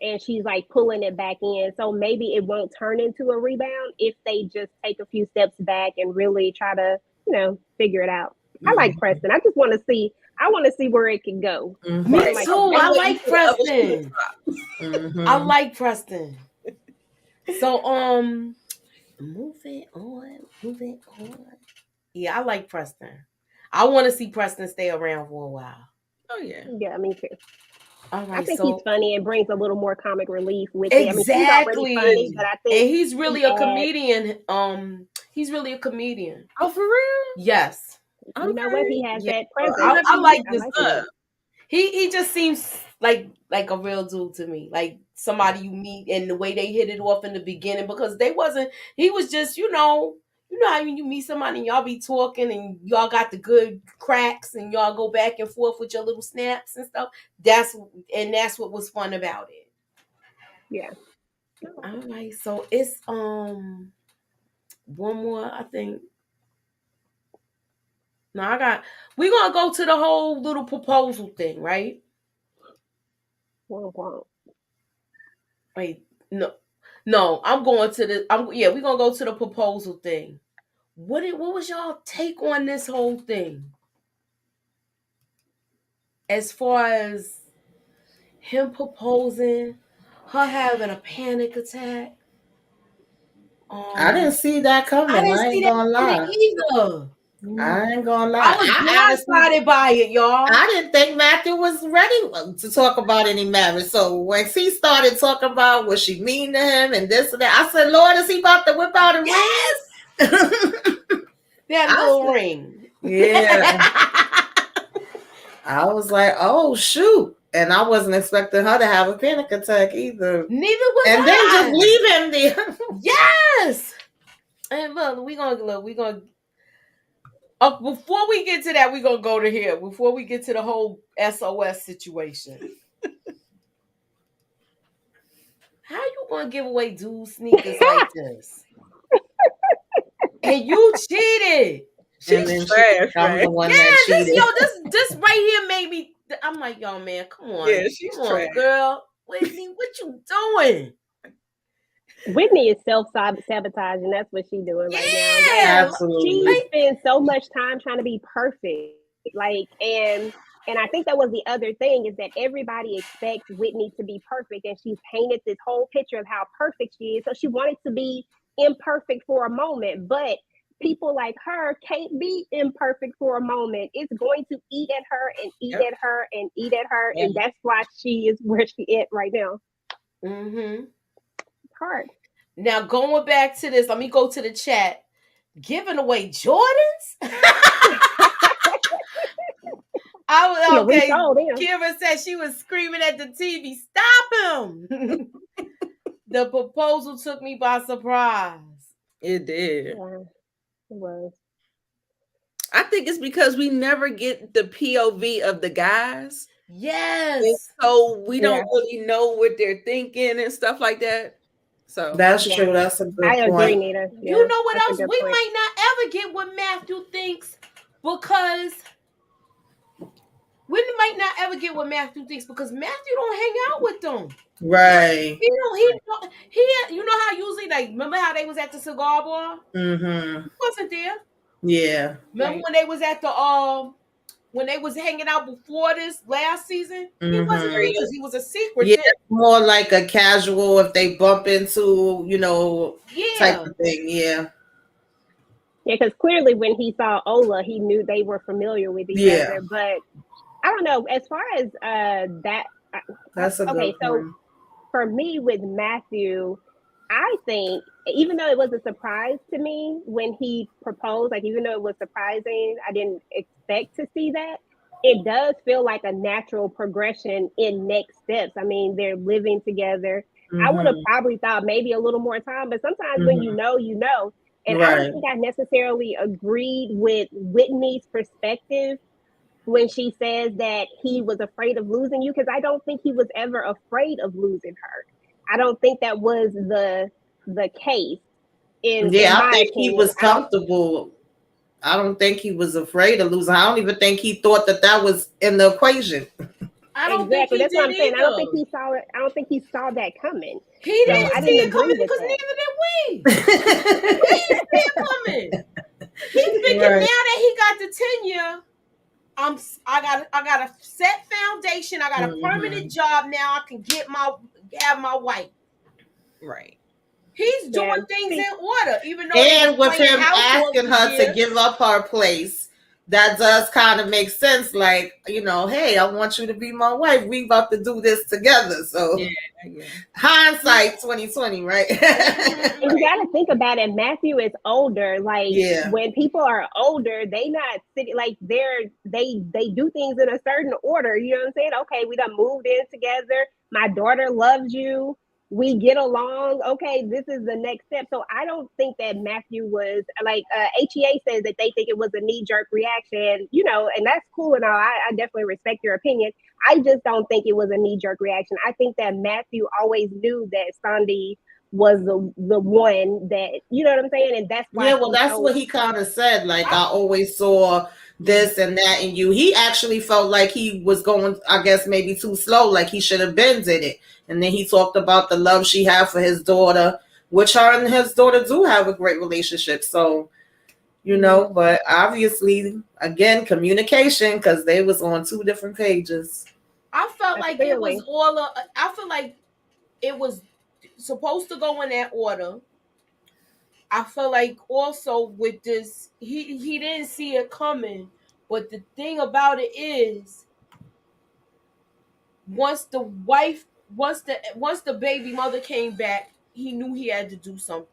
and she's like pulling it back in. So maybe it won't turn into a rebound if they just take a few steps back and really try to, figure it out. I like Preston. I just want to see. I want to see where it can go. Me Like, too. I like Preston. I like Preston. So Moving on. Moving on. Yeah, I like Preston. I want to see Preston stay around for a while. Oh yeah. Yeah, me too. All I right, think he's so funny and brings a little more comic relief with it. I mean, he's already funny, exactly. but I And think he's he really a adds. comedian. He's really a comedian. Oh, for real? Yes. You know what? Okay. He has Yeah. that Well, I'm presence. gonna have I to like look I this this like dude. it. up. He just seems like a real dude to me. Like somebody you meet and the way they hit it off in the beginning because they wasn't he was just, you know how when you meet somebody and y'all be talking and y'all got the good cracks and y'all go back and forth with your little snaps and stuff. That's what was fun about it. Yeah. All right, so it's one more, I think. No, we're gonna go to the whole little proposal thing, right? Womp womp. Wait, no, I'm going to we're gonna go to the proposal thing. What was y'all take on this whole thing? As far as him proposing, her having a panic attack. I didn't see that I coming. didn't I see ain't that gonna coming lie. either. I ain't gonna I lie. I was honestly, blindsided by it, y'all. I didn't think Matthew was ready to talk about any marriage. So when he started talking about what she mean to him and this and that, I said, Lord, is he about to whip out a Yes, ring? that I little said, ring. yeah. I was like, oh shoot. And I wasn't expecting her to have a panic attack either. Neither was And then just I. leave him there. Yes. And look, we gonna. Before we get to that, we gonna go to here. Before we get to the whole SOS situation, how you gonna give away dude sneakers like this? And you cheated. And She's then she trash, I'm right? the one Yeah, that cheated. this right here made me. I'm like, yo, man, come Yeah, on, she's come on, trash. girl, Whitney, what you doing? Whitney is self sabotaging. That's what she's doing right now. Like Yeah, Absolutely. she like spends so much time trying to be perfect. Like and I think that was the other thing is that everybody expects Whitney to be perfect, and she's painted this whole picture of how perfect she is. So she wanted to be imperfect for a moment, but people like her can't be imperfect for a moment. It's going to eat at her and eat Yep. at her and eat at her, Yeah. and that's why she is where she is right now. mm-hmm. Hard. Now going back to this, let me go to the chat. Giving away Jordans. I Yeah, was we okay. sold him. Kira said she was screaming at the TV. Stop him! The proposal took me by surprise. It did. Yeah, it was. I think it's because we never get the POV of the guys. And Yes. so we don't Yeah. really know what they're thinking and stuff like that. So That's Yeah. true. That's a I good agree, point. Nita. You Yeah, know what that's a else? good We point. might not ever get what Matthew thinks because we might not ever get what Matthew thinks because Matthew don't hang out with them. Right. You know how usually like remember how they was at the cigar bar? Mm-hmm. He wasn't there. Yeah. Remember Right. when they was at the when they was hanging out before this last season? He wasn't Mm-hmm. there. He was a secret Yeah, then. more like a casual if they bump into, type Yeah. of thing. Yeah. Yeah, because clearly when he saw Ola, he knew they were familiar with each Yeah. other. But I don't know. As far as that, That's a okay. good So point. for me with Matthew, I think even though it was a surprise to me when he proposed, like even though it was surprising, I didn't expect to see that. It does feel like a natural progression in next steps. I mean, they're living together. I would have Mm-hmm. probably thought maybe a little more time, but sometimes when Mm-hmm. you know. And I don't Right. think I necessarily agreed with Whitney's perspective when she says that he was afraid of losing you, because I don't think he was ever afraid of losing her. I don't think that was the case in Yeah, I my think he opinion. was I don't. comfortable. I don't think he was afraid of losing. I don't even think he thought that was in the equation. I don't think Exactly. he That's what did I'm saying. I don't think either. he saw it. I don't think he saw that coming. He So didn't I see didn't it agree coming with because that. neither did we. We didn't see it coming. He figured Right. now that he got the tenure, I got a set foundation. I got a Mm-hmm. permanent job now. I can have my wife. right. He's doing Yeah. things See, in order, even though they And with playing him house all asking these her to years. give up her place, that does kind of make sense. Like, hey, I want you to be my wife. We about to do this together. So Yeah. hindsight 2020, right? and you got to think about it. Matthew is older. Like Yeah. when people are older, they not sitting like they do things in a certain order. You know what I'm saying? Okay, we done moved in together. My daughter loves you. We get along. Okay, this is the next step. So I don't think that Matthew was like HEA says that they think it was a knee jerk reaction. And that's cool and all. I definitely respect your opinion. I just don't think it was a knee jerk reaction. I think that Matthew always knew that Sandy was the one that, you know what I'm saying, and that's why Yeah, well, he that's chose. what he kind of said. Like, I always saw this and that in you. He actually felt like he was going, I guess, maybe too slow, like he should have been did it. And then he talked about the love she had for his daughter, which her and his daughter do have a great relationship. So, but obviously, again, communication, because they was on two different pages. I felt like it was Clearly. I feel like it was supposed to go in that order. I feel like also with this, he didn't see it coming. But the thing about it is, once the baby mother came back, he knew he had to do something.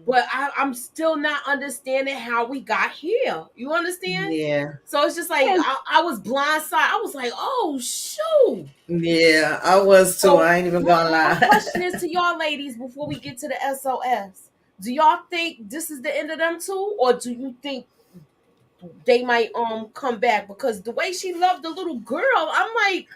But I'm still not understanding how we got here. You understand? Yeah. So it's just like I was blindsided. I was like, oh shoot. Yeah, I was too. So I ain't even gonna my lie. question is to y'all ladies before we get to the SOS. Do y'all think this is the end of them two? Or do you think they might come back? Because the way she loved the little girl, I'm like,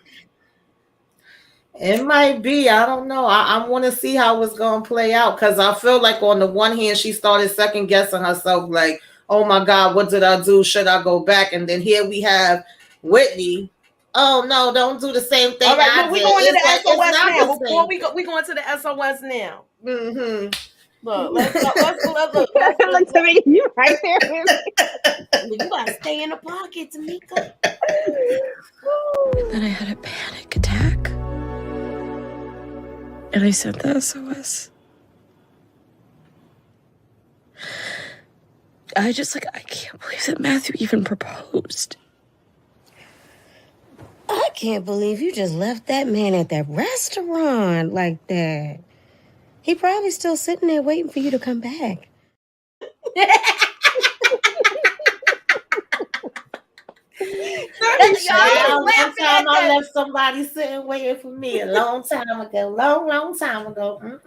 It might be. I don't know. I want to see how it's going to play out because I feel like on the one hand, she started second guessing herself, like, oh my God, what did I do? Should I go back? And then here we have Whitney. Oh no, don't do the same thing all right, I look, we did. going to It's the like it's SOS not now. the Before same we go, we going to the SOS now. thing. Look, let's Look to me, you right there with me. you gotta stay in the pocket, Tamika. Then I had a panic attack. And I sent the SOS. I can't believe that Matthew even proposed. I can't believe you just left that man at that restaurant like that. He probably still sitting there waiting for you to come back. One time I left somebody sitting waiting for me a long time ago. Long time ago.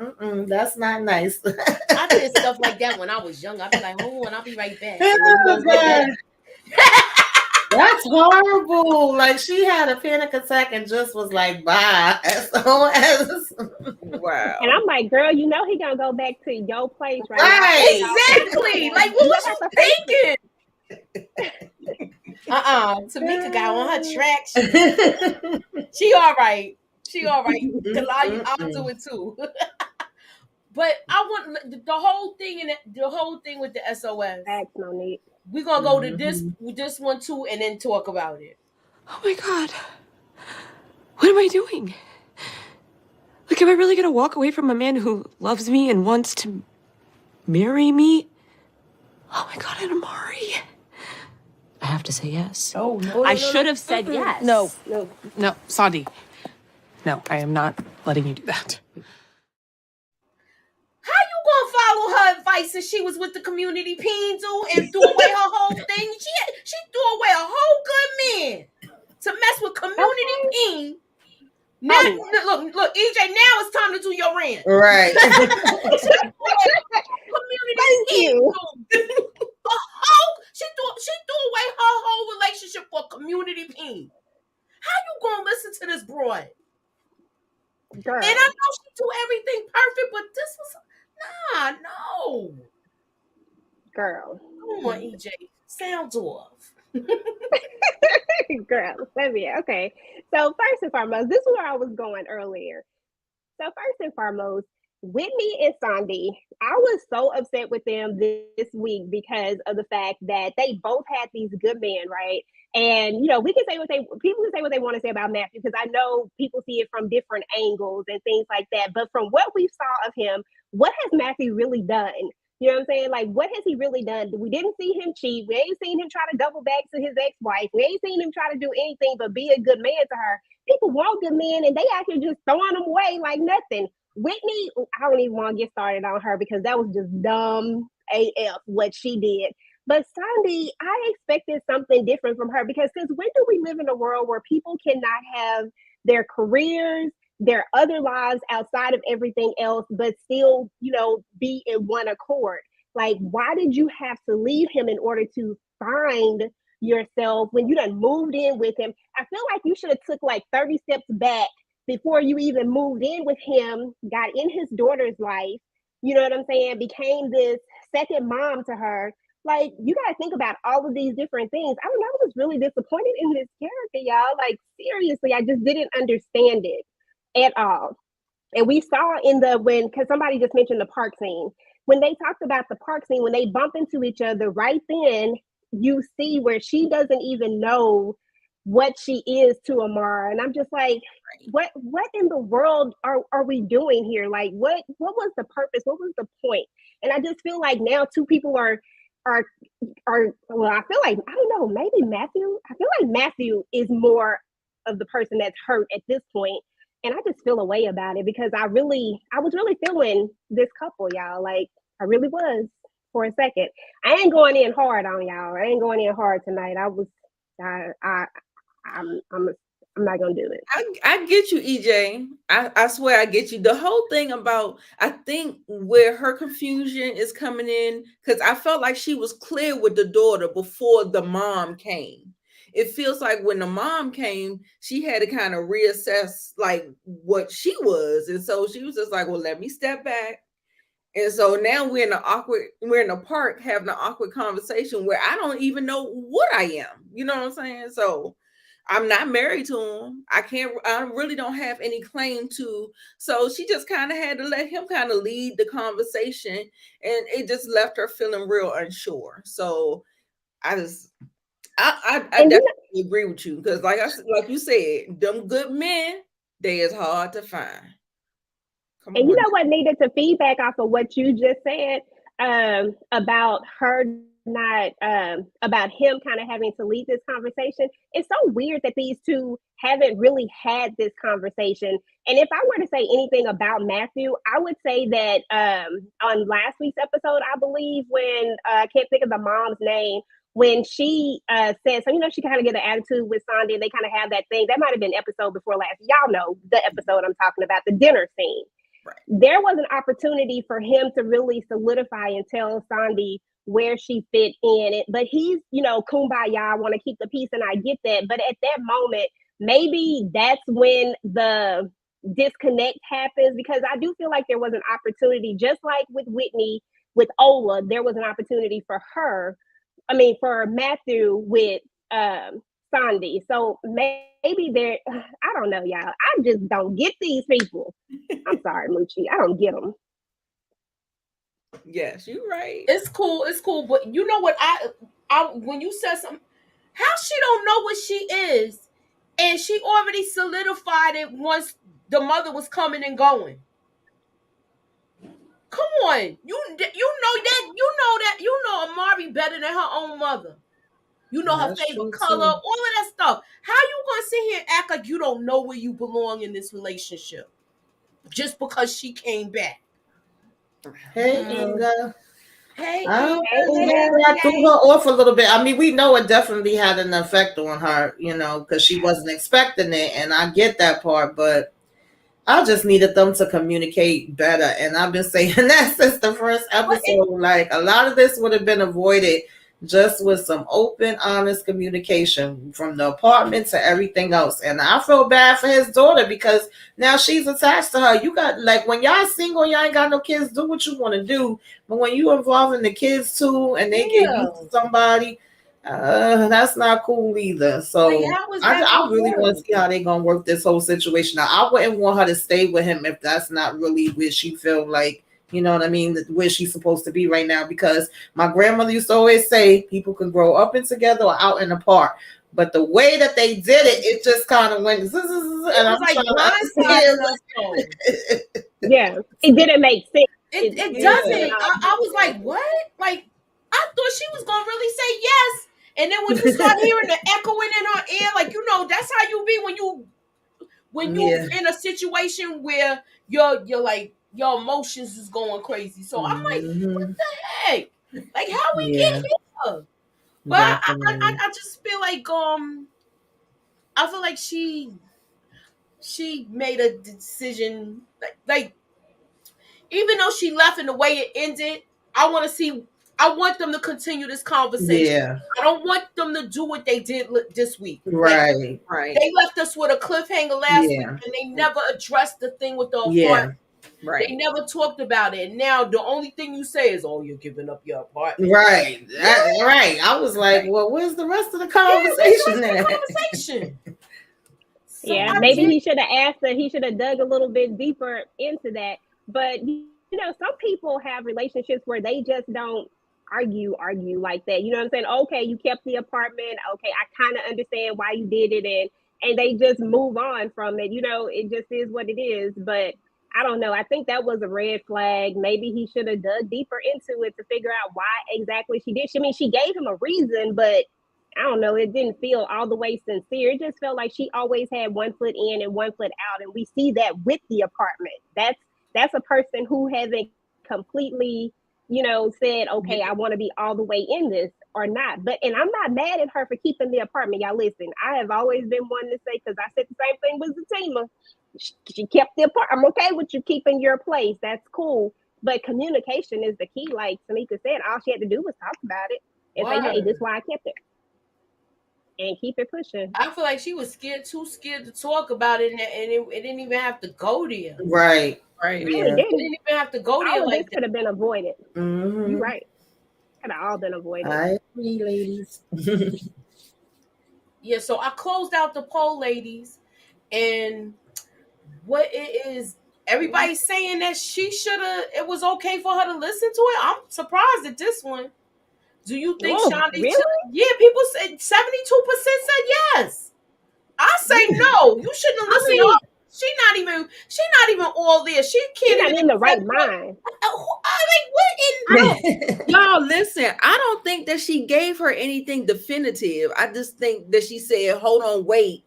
That's not nice. I did stuff like that when I was young. I'd be like, hold on, I'll be right back. Oh, God. That's horrible. Like she had a panic attack and just was like, bye. Wow. And I'm like, girl, you know he gonna go back to your place right Right. Exactly. Like, what was you thinking? Tamika got on her track. She all right. She all right. I'll do it too. But I want the whole thing with the SOS. That's no need. We're gonna go to this one too, and then talk about it. Oh my God. What am I doing? Like, am I really gonna walk away from a man who loves me and wants to marry me? Oh my God, and Amari. I have to say yes. Oh, no. I should have said yes. No, Sandy. No, I am not letting you do that. How you gonna follow her advice since she was with the community Pindu and threw away her whole thing? She threw away a whole good man to mess with community Peen. Now, look, EJ. Now it's time to do your rant. Right. Community Peen. She threw away her whole relationship for community Peen. How you gonna listen to this broad? Girl. And I know she do everything perfect, but this was no. Girl. Come on, EJ. Sounds off. Girl, okay. So first and foremost, this is where I was going earlier. So first and foremost, Whitney and Sandy, I was so upset with them this week because of the fact that they both had these good men, right? And we can say what they people can say what they want to say about Matthew because I know people see it from different angles and things like that. But from what we saw of him, what has Matthew really done? You know what I'm saying? Like, what has he really done? We didn't see him cheat. We ain't seen him try to double back to his ex-wife. We ain't seen him try to do anything but be a good man to her. People want good men, and they actually just throwing them away like nothing. Whitney, I don't even want to get started on her because that was just dumb AF what she did. But Sandy, I expected something different from her because since when do we live in a world where people cannot have their careers, their other lives outside of everything else, but still, be in one accord? Like, why did you have to leave him in order to find yourself when you done moved in with him? I feel like you should have took like 30 steps back before you even moved in with him, got in his daughter's life, you know what I'm saying, became this second mom to her. Like, you got to think about all of these different things. I don't know, I was really disappointed in this character, y'all. Like, seriously, I just didn't understand it at all. And we saw because somebody just mentioned the park scene. When they talked about the park scene, when they bump into each other, right then you see where she doesn't even know what she is to Amara. And I'm just like, what in the world are we doing here? Like, what was the purpose? What was the point? And I just feel like now two people are well, I feel like, I don't know, maybe Matthew. I feel like Matthew is more of the person that's hurt at this point. And I just feel a way about it because I was really feeling this couple, y'all. Like, I really was for a second. I ain't going in hard on y'all. I ain't going in hard tonight. I'm not gonna do it. I get you, EJ. I swear I get you. The whole thing about, I think where her confusion is coming in, because I felt like she was clear with the daughter before the mom came. It feels like when the mom came, she had to kind of reassess like what she was. And so she was just like, well, let me step back. And so now we're in the park having an awkward conversation where I don't even know what I am. You know what I'm saying? So I'm not married to him. I really don't have any claim to. So she just kind of had to let him kind of lead the conversation. And it just left her feeling real unsure. So I definitely agree with you. Because like you said, them good men, they is hard to find. And you know what needed to feedback off of what you just said about her not about him kind of having to lead this conversation. It's so weird that these two haven't really had this conversation. And if I were to say anything about Matthew, I would say that on last week's episode, I believe when I can't think of the mom's name, when she said, so she kind of get an attitude with Sandy and they kind of have that thing. That might have been episode before last. Y'all know the episode I'm talking about, the dinner scene. Right. There was an opportunity for him to really solidify and tell Sandy where she fit in it. But he's, kumbaya, I want to keep the peace, and I get that. But at that moment, maybe that's when the disconnect happens, because I do feel like there was an opportunity, just like with Whitney, with Ola, there was an opportunity for for Matthew with Sandy. So maybe there, I don't know, y'all. I just don't get these people. I'm sorry, Moochie. I don't get them. Yes, you're right. It's cool. But you know what? I when you said something, how she don't know what she is, and she already solidified it once the mother was coming and going. Come on, you know Amari better than her own mother. You know her favorite color, all of that stuff. How you gonna sit here and act like you don't know where you belong in this relationship just because she came back? Hey, Inga. Hey, I threw her off a little bit. I mean, we know it definitely had an effect on her, because she wasn't expecting it, and I get that part, but I just needed them to communicate better. And I've been saying that since the first episode. Like, a lot of this would have been avoided just with some open, honest communication from the apartment to everything else. And I feel bad for his daughter because now she's attached to her. You got, like, when y'all single, y'all ain't got no kids, do what you want to do. But when you involving the kids too, and they get used to somebody, That's not cool either. So Like, how is that I gonna really want work? to see how they gonna work this whole situation out. I wouldn't want her to stay with him if that's not really where she feel like, you know what I mean, where she's supposed to be right now. Because my grandmother used to always say people can grow up and together or out and apart. But the way that they did it, it just kind of went, and It I'm was like trying to blindsiding us though. understand. Yeah, it didn't make sense. It It doesn't. didn't all I was make like, sense. what? Like, I thought she was gonna really say yes. And then when you start hearing the echoing in her ear, like, you know, that's how you be when you Yeah. in a situation where you're like your emotions is going crazy. So I'm like, what Mhm. the heck? Like, how we get Yeah, here? But definitely. I just feel like I feel like she made a decision like even though she left in the way it ended, I want to see. I want them to continue this conversation. Yeah, I don't want them to do what they did this week. Like, right. Right. they left us with a cliffhanger last week, Yeah, and they never addressed the thing with the yeah, apartment. They Right. never talked about it. And now the only thing you say is, "Oh, you're giving up your apartment." right. Really? Right. I was like, Right. well, where's the rest of the Yeah. Where's the conversation rest of there? the conversation? So Yeah, I maybe did. he should have asked her. He should have dug a little bit deeper into that. But you know, some people have relationships where they just don't argue like that. You know what I'm saying? Okay, you kept the apartment. Okay, I kind of understand why you did it, and they just move on from it. You know, it just is what it is. But I don't know. I think that was a red flag. Maybe he should have dug deeper into it to figure out why exactly she did. I mean, she gave him a reason, but I don't know, it didn't feel all the way sincere. It just felt like she always had one foot in and one foot out. And we see that with the apartment. That's a person who hasn't completely, said, okay, I want to be all the way in this or not. But and I'm not mad at her for keeping the apartment. Y'all listen, I have always been one to say, because I said the same thing with Zatima. She kept the apartment. I'm okay with you keeping your place. That's cool. But communication is the key. Like Tamika said, all she had to do was talk about it and say, hey, this is Word. why I kept it and keep it pushing. I feel like she was too scared to talk about it, and it didn't even have to go there. Right. Right. Really Yeah. It didn't. didn't even have to go there All of this like that. could have been avoided. You're Hmm. right. Could have all been avoided. I agree, ladies. Yeah, so I closed out the poll, ladies, and what it is, everybody's saying that she should have. It was okay for her to listen to it. I'm surprised at this one. Do you think Oh, Shonda should? really? Yeah, people said 72% said yes. I say no. You shouldn't have I listened to mean, her. She not even all there. She she's can't not even in the right accept what. mind. Like what I in? don't y'all listen, I don't think that she gave her anything definitive. I just think that she said, hold on, wait.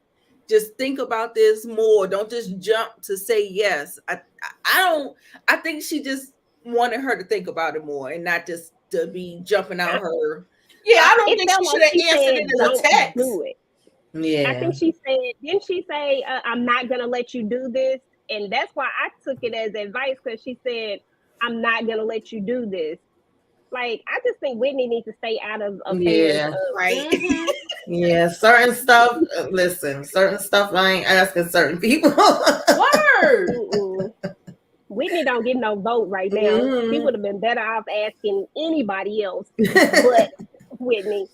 Just think about this more. Don't just jump to say yes. I don't I think she just wanted her to think about it more and not just to be jumping out her. Yeah, I don't It think felt she should like have she answered it said, in a don't text. do it. I Yeah. think she said, didn't she say, I'm not going to let you do this? And that's why I took it as advice, because she said, I'm not going to let you do this. Like, I just think Whitney needs to stay out of affairs Yeah. of. Right. Mm-hmm. Yeah. Certain stuff. Listen, certain stuff I ain't asking certain people. Word. Mm-mm. Whitney don't get no vote right now. She Hmm. would have been better off asking anybody else but Whitney.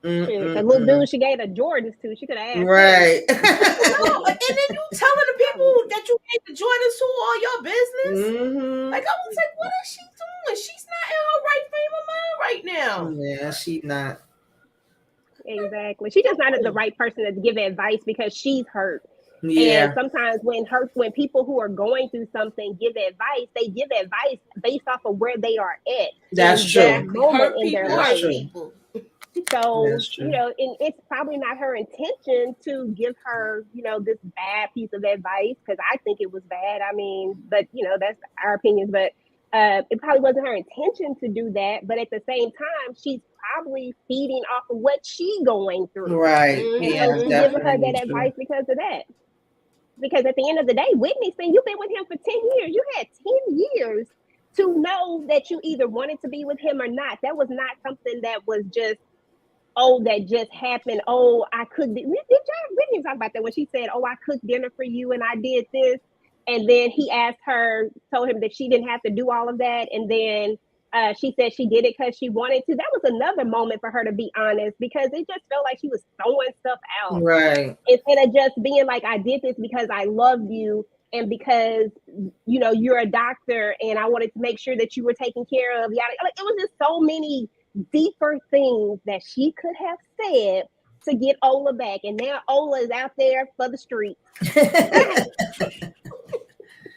Shoot, the little Mm-mm-mm. dude she gave the Jordans to, she could have asked him. Right. No, and then you telling the people that you hate the Jordans to all your business. Hmm. Like, I was like, what is she doing? She's not in her right frame of mind right now. Yeah, she not. Exactly. She's just not the No. right person to give advice because she's hurt. And Yeah, sometimes when people who are going through something give advice, they give advice based off of where they are at that's in that true. Exactly. moment Hurt in their people, That's hurt life. true. people. So, That's true. and it's probably not her intention to give her, this bad piece of advice, because I think it was bad. I mean, but that's our opinions. But it probably wasn't her intention to do that. But at the same time, she's probably feeding off of what she's going through. Right. And Mm-hmm, so Yeah, she mm-hmm. giving her definitely that true. advice because of that. Because at the end of the day, Whitney saying you've been with him for 10 years. You had 10 years to know that you either wanted to be with him or not. That was not something that was just, oh, that just happened. Oh, I could. Did y'all Whitney talk about that when she said, oh, I cooked dinner for you and I did this? And then he asked her, told him that she didn't have to do all of that. And then She said she did it because she wanted to. That was another moment for her to be honest, because it just felt like she was throwing stuff out Right. instead of just being like, I did this because I love you and because you're a doctor and I wanted to make sure that you were taken care of. Yada. Like, it was just so many deeper things that she could have said to get Ola back, and now Ola is out there for the streets.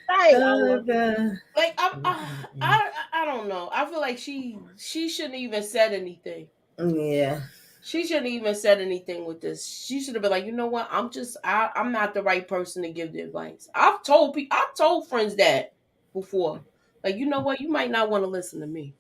Dang, Ola. God. Like I don't know. I feel like she shouldn't even said anything. Yeah. She shouldn't even said anything with this. She should have been like, you know what? I'm not the right person to give the advice. I've told friends that before. Like, you know what? You might not want to listen to me.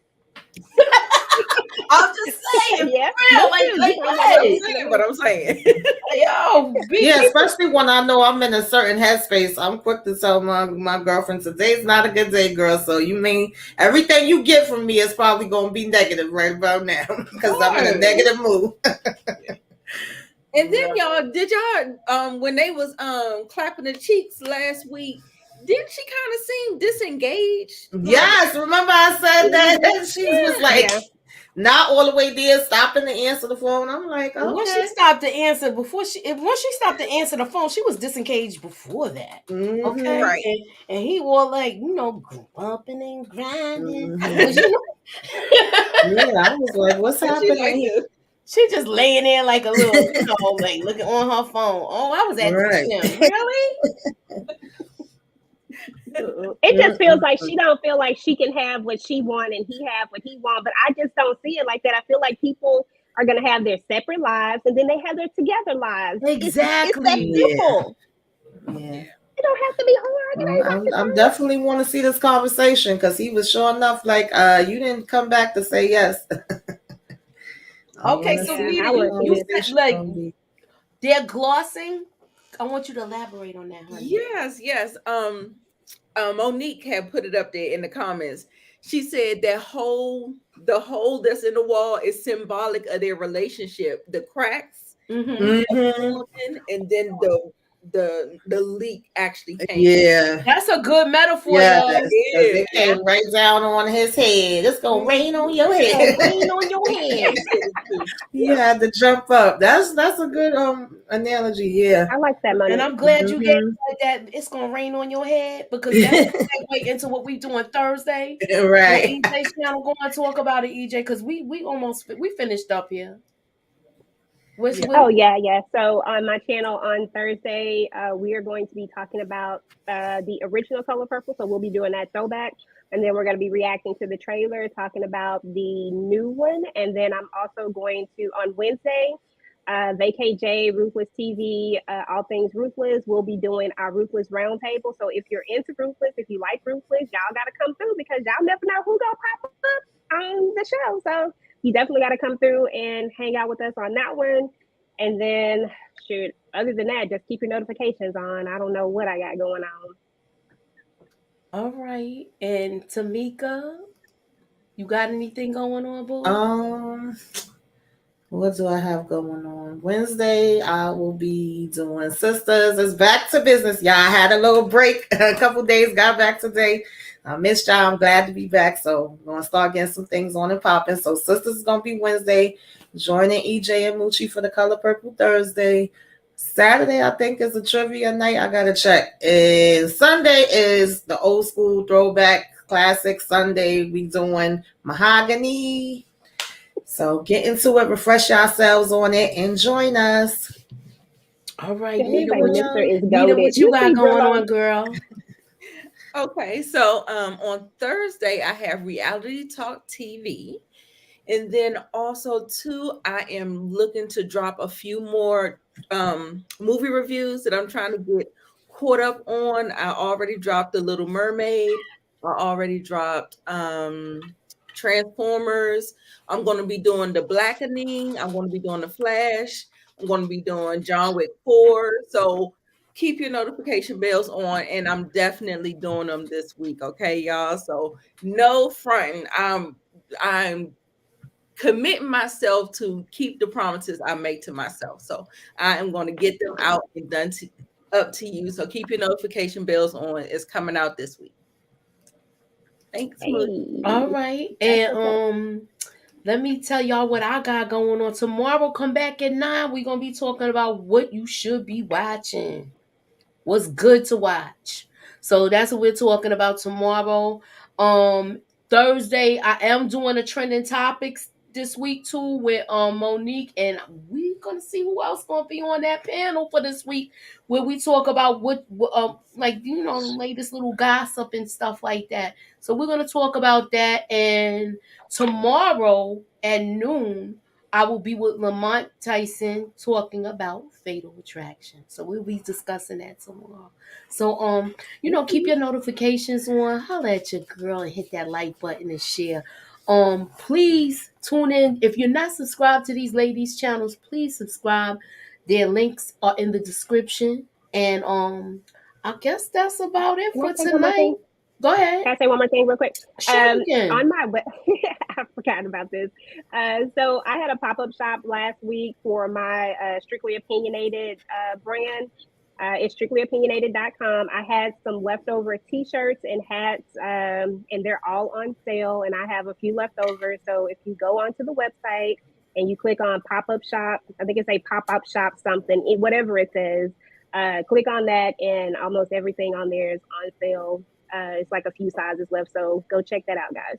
I'm just saying, Yeah, for real. Like, hey, saying what I'm saying. yo, Yeah, especially when I know I'm in a certain headspace. I'm quick to tell my girlfriend, today's not a good day, girl. So you mean everything you get from me is probably going to be negative right about now because I'm in a negative mood. And then did y'all when they was clapping the cheeks last week, didn't she kind of seem disengaged? Yes, remember I said that? She was like, not all the way there, stopping to answer the phone. I'm like, okay. Once she stopped to answer once she stopped to answer the phone, she was disengaged before that. Mm-hmm. Okay, Right. and he was like, bumping and grinding. Mm-hmm. Yeah, I was like, what's happening here? She just laying there like a little, like looking on her phone. Oh, I was at the gym. Really? It just feels like she don't feel like she can have what she want and he have what he want. But I just don't see it like that. I feel like people are gonna have their separate lives and then they have their together lives. Exactly. It's that simple. Yeah. It don't have to be hard. I'm definitely want to see this conversation because he was sure enough like, you didn't come back to say yes. Okay, so Nita, you said like they're glossing. I want you to elaborate on that, honey. Yes. Monique had put it up there in the comments. She said that the hole that's in the wall is symbolic of their relationship. The cracks, and then the leak actually came. Yeah, that's a good metaphor. Yeah, y'all. it came right down on his head. It's gonna rain on your head. Rain on your head. He had to jump up. That's a good analogy. Yeah, I like that, Monique. And I'm glad you gave like that. It's gonna rain on your head because that's a segue into what we doing Thursday. Right. EJ channel going to talk about it, EJ, because we finished up here. Yeah. So on my channel on Thursday, we are going to be talking about the original Color Purple. So we'll be doing that throwback. And then we're going to be reacting to the trailer, talking about the new one. And then I'm also going to, on Wednesday, VKJ, Ruthless TV, all things Ruthless, we'll be doing our Ruthless Roundtable. So if you're into Ruthless, if you like Ruthless, y'all got to come through because y'all never know who's going to pop up on the show. So you definitely got to come through and hang out with us on that one. And then, other than that, just keep your notifications on. I don't know what I got going on. All right. And Tamika, you got anything going on, boo? What do I have going on? Wednesday, I will be doing Sisters. It's back to business. Y'all had a little break, a couple days, got back today. I missed y'all. I'm glad to be back. So I'm going to start getting some things on and popping. So Sisters is going to be Wednesday. Joining EJ and Moochie for the Color Purple Thursday. Saturday, I think, is a trivia night. I got to check. And Sunday is the old school throwback classic Sunday. We doing Mahogany. So get into it, refresh yourselves on it, and join us. All right, Nita, what you got going on, girl? Okay, so on Thursday I have Reality Talk TV. And then also too, I am looking to drop a few more movie reviews that I'm trying to get caught up on. I already dropped The Little Mermaid. I already dropped Transformers. I'm going to be doing The Blackening. I'm going to be doing The Flash. I'm going to be doing John Wick 4. So keep your notification bells on, and I'm definitely doing them this week. Okay, y'all. So no fronting. I'm committing myself to keep the promises I make to myself. So I am going to get them out and done up to you. So keep your notification bells on. It's coming out this week. Thanks, Mooch. Hey, All right. that's And what's up. let me tell y'all what I got going on. Tomorrow, come back at 9. We're gonna be talking about what you should be watching. What's good to watch. So that's what we're talking about tomorrow. Um Thursday, I am doing a trending topics this week too with Monique, and we're gonna see who else gonna be on that panel for this week where we talk about like latest little gossip and stuff like that. So we're gonna talk about that, and tomorrow at noon I will be with Lamont Tyson talking about Fatal Attraction. So we'll be discussing that tomorrow. So keep your notifications on. Holla at your girl and hit that like button and share. Please tune in. If you're not subscribed to these ladies' channels, please subscribe. Their links are in the description. And I guess that's about it Can I for say one more tonight. thing? Go ahead. Can I say one more thing real quick? Sure you can. On my I forgot about this. So I had a pop-up shop last week for my Strictly Opinionated brand. It's strictlyopinionated.com. I had some leftover t-shirts and hats, and they're all on sale, and I have a few leftovers. So if you go onto the website and you click on pop-up shop, I think it's a pop-up shop something, whatever it says, click on that, and almost everything on there is on sale. It's like a few sizes left, so go check that out, guys.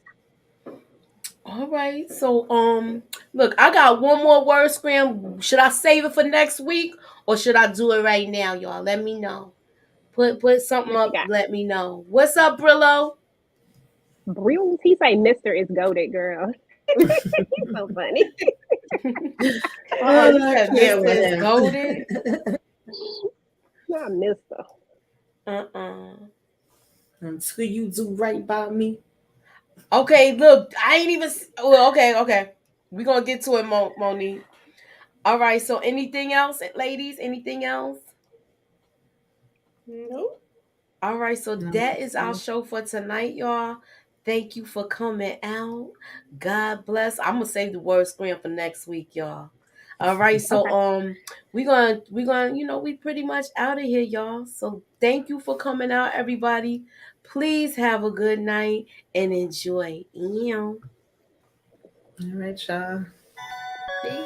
All right. So look, I got one more word scram. Should I save it for next week or should I do it right now, y'all? Let me know. Put something What you up, got? let me know. What's up, Brillo? Brills, he say Mister is goaded, girl. He's so funny. Oh, you I said can't Mr. with is him. goaded? Not Mister. Uh-uh. Until you do right by me. Okay, look, I ain't even well, okay. We're gonna get to it, Monique. All right, so anything else, ladies? Anything else? Nope. All right, so No. that is our show for tonight, y'all. Thank you for coming out. God bless. I'm gonna save the word screen for next week, y'all. All right, so Okay. we're gonna we pretty much out of here, y'all. So thank you for coming out, everybody. Please have a good night and enjoy. All right, y'all. See?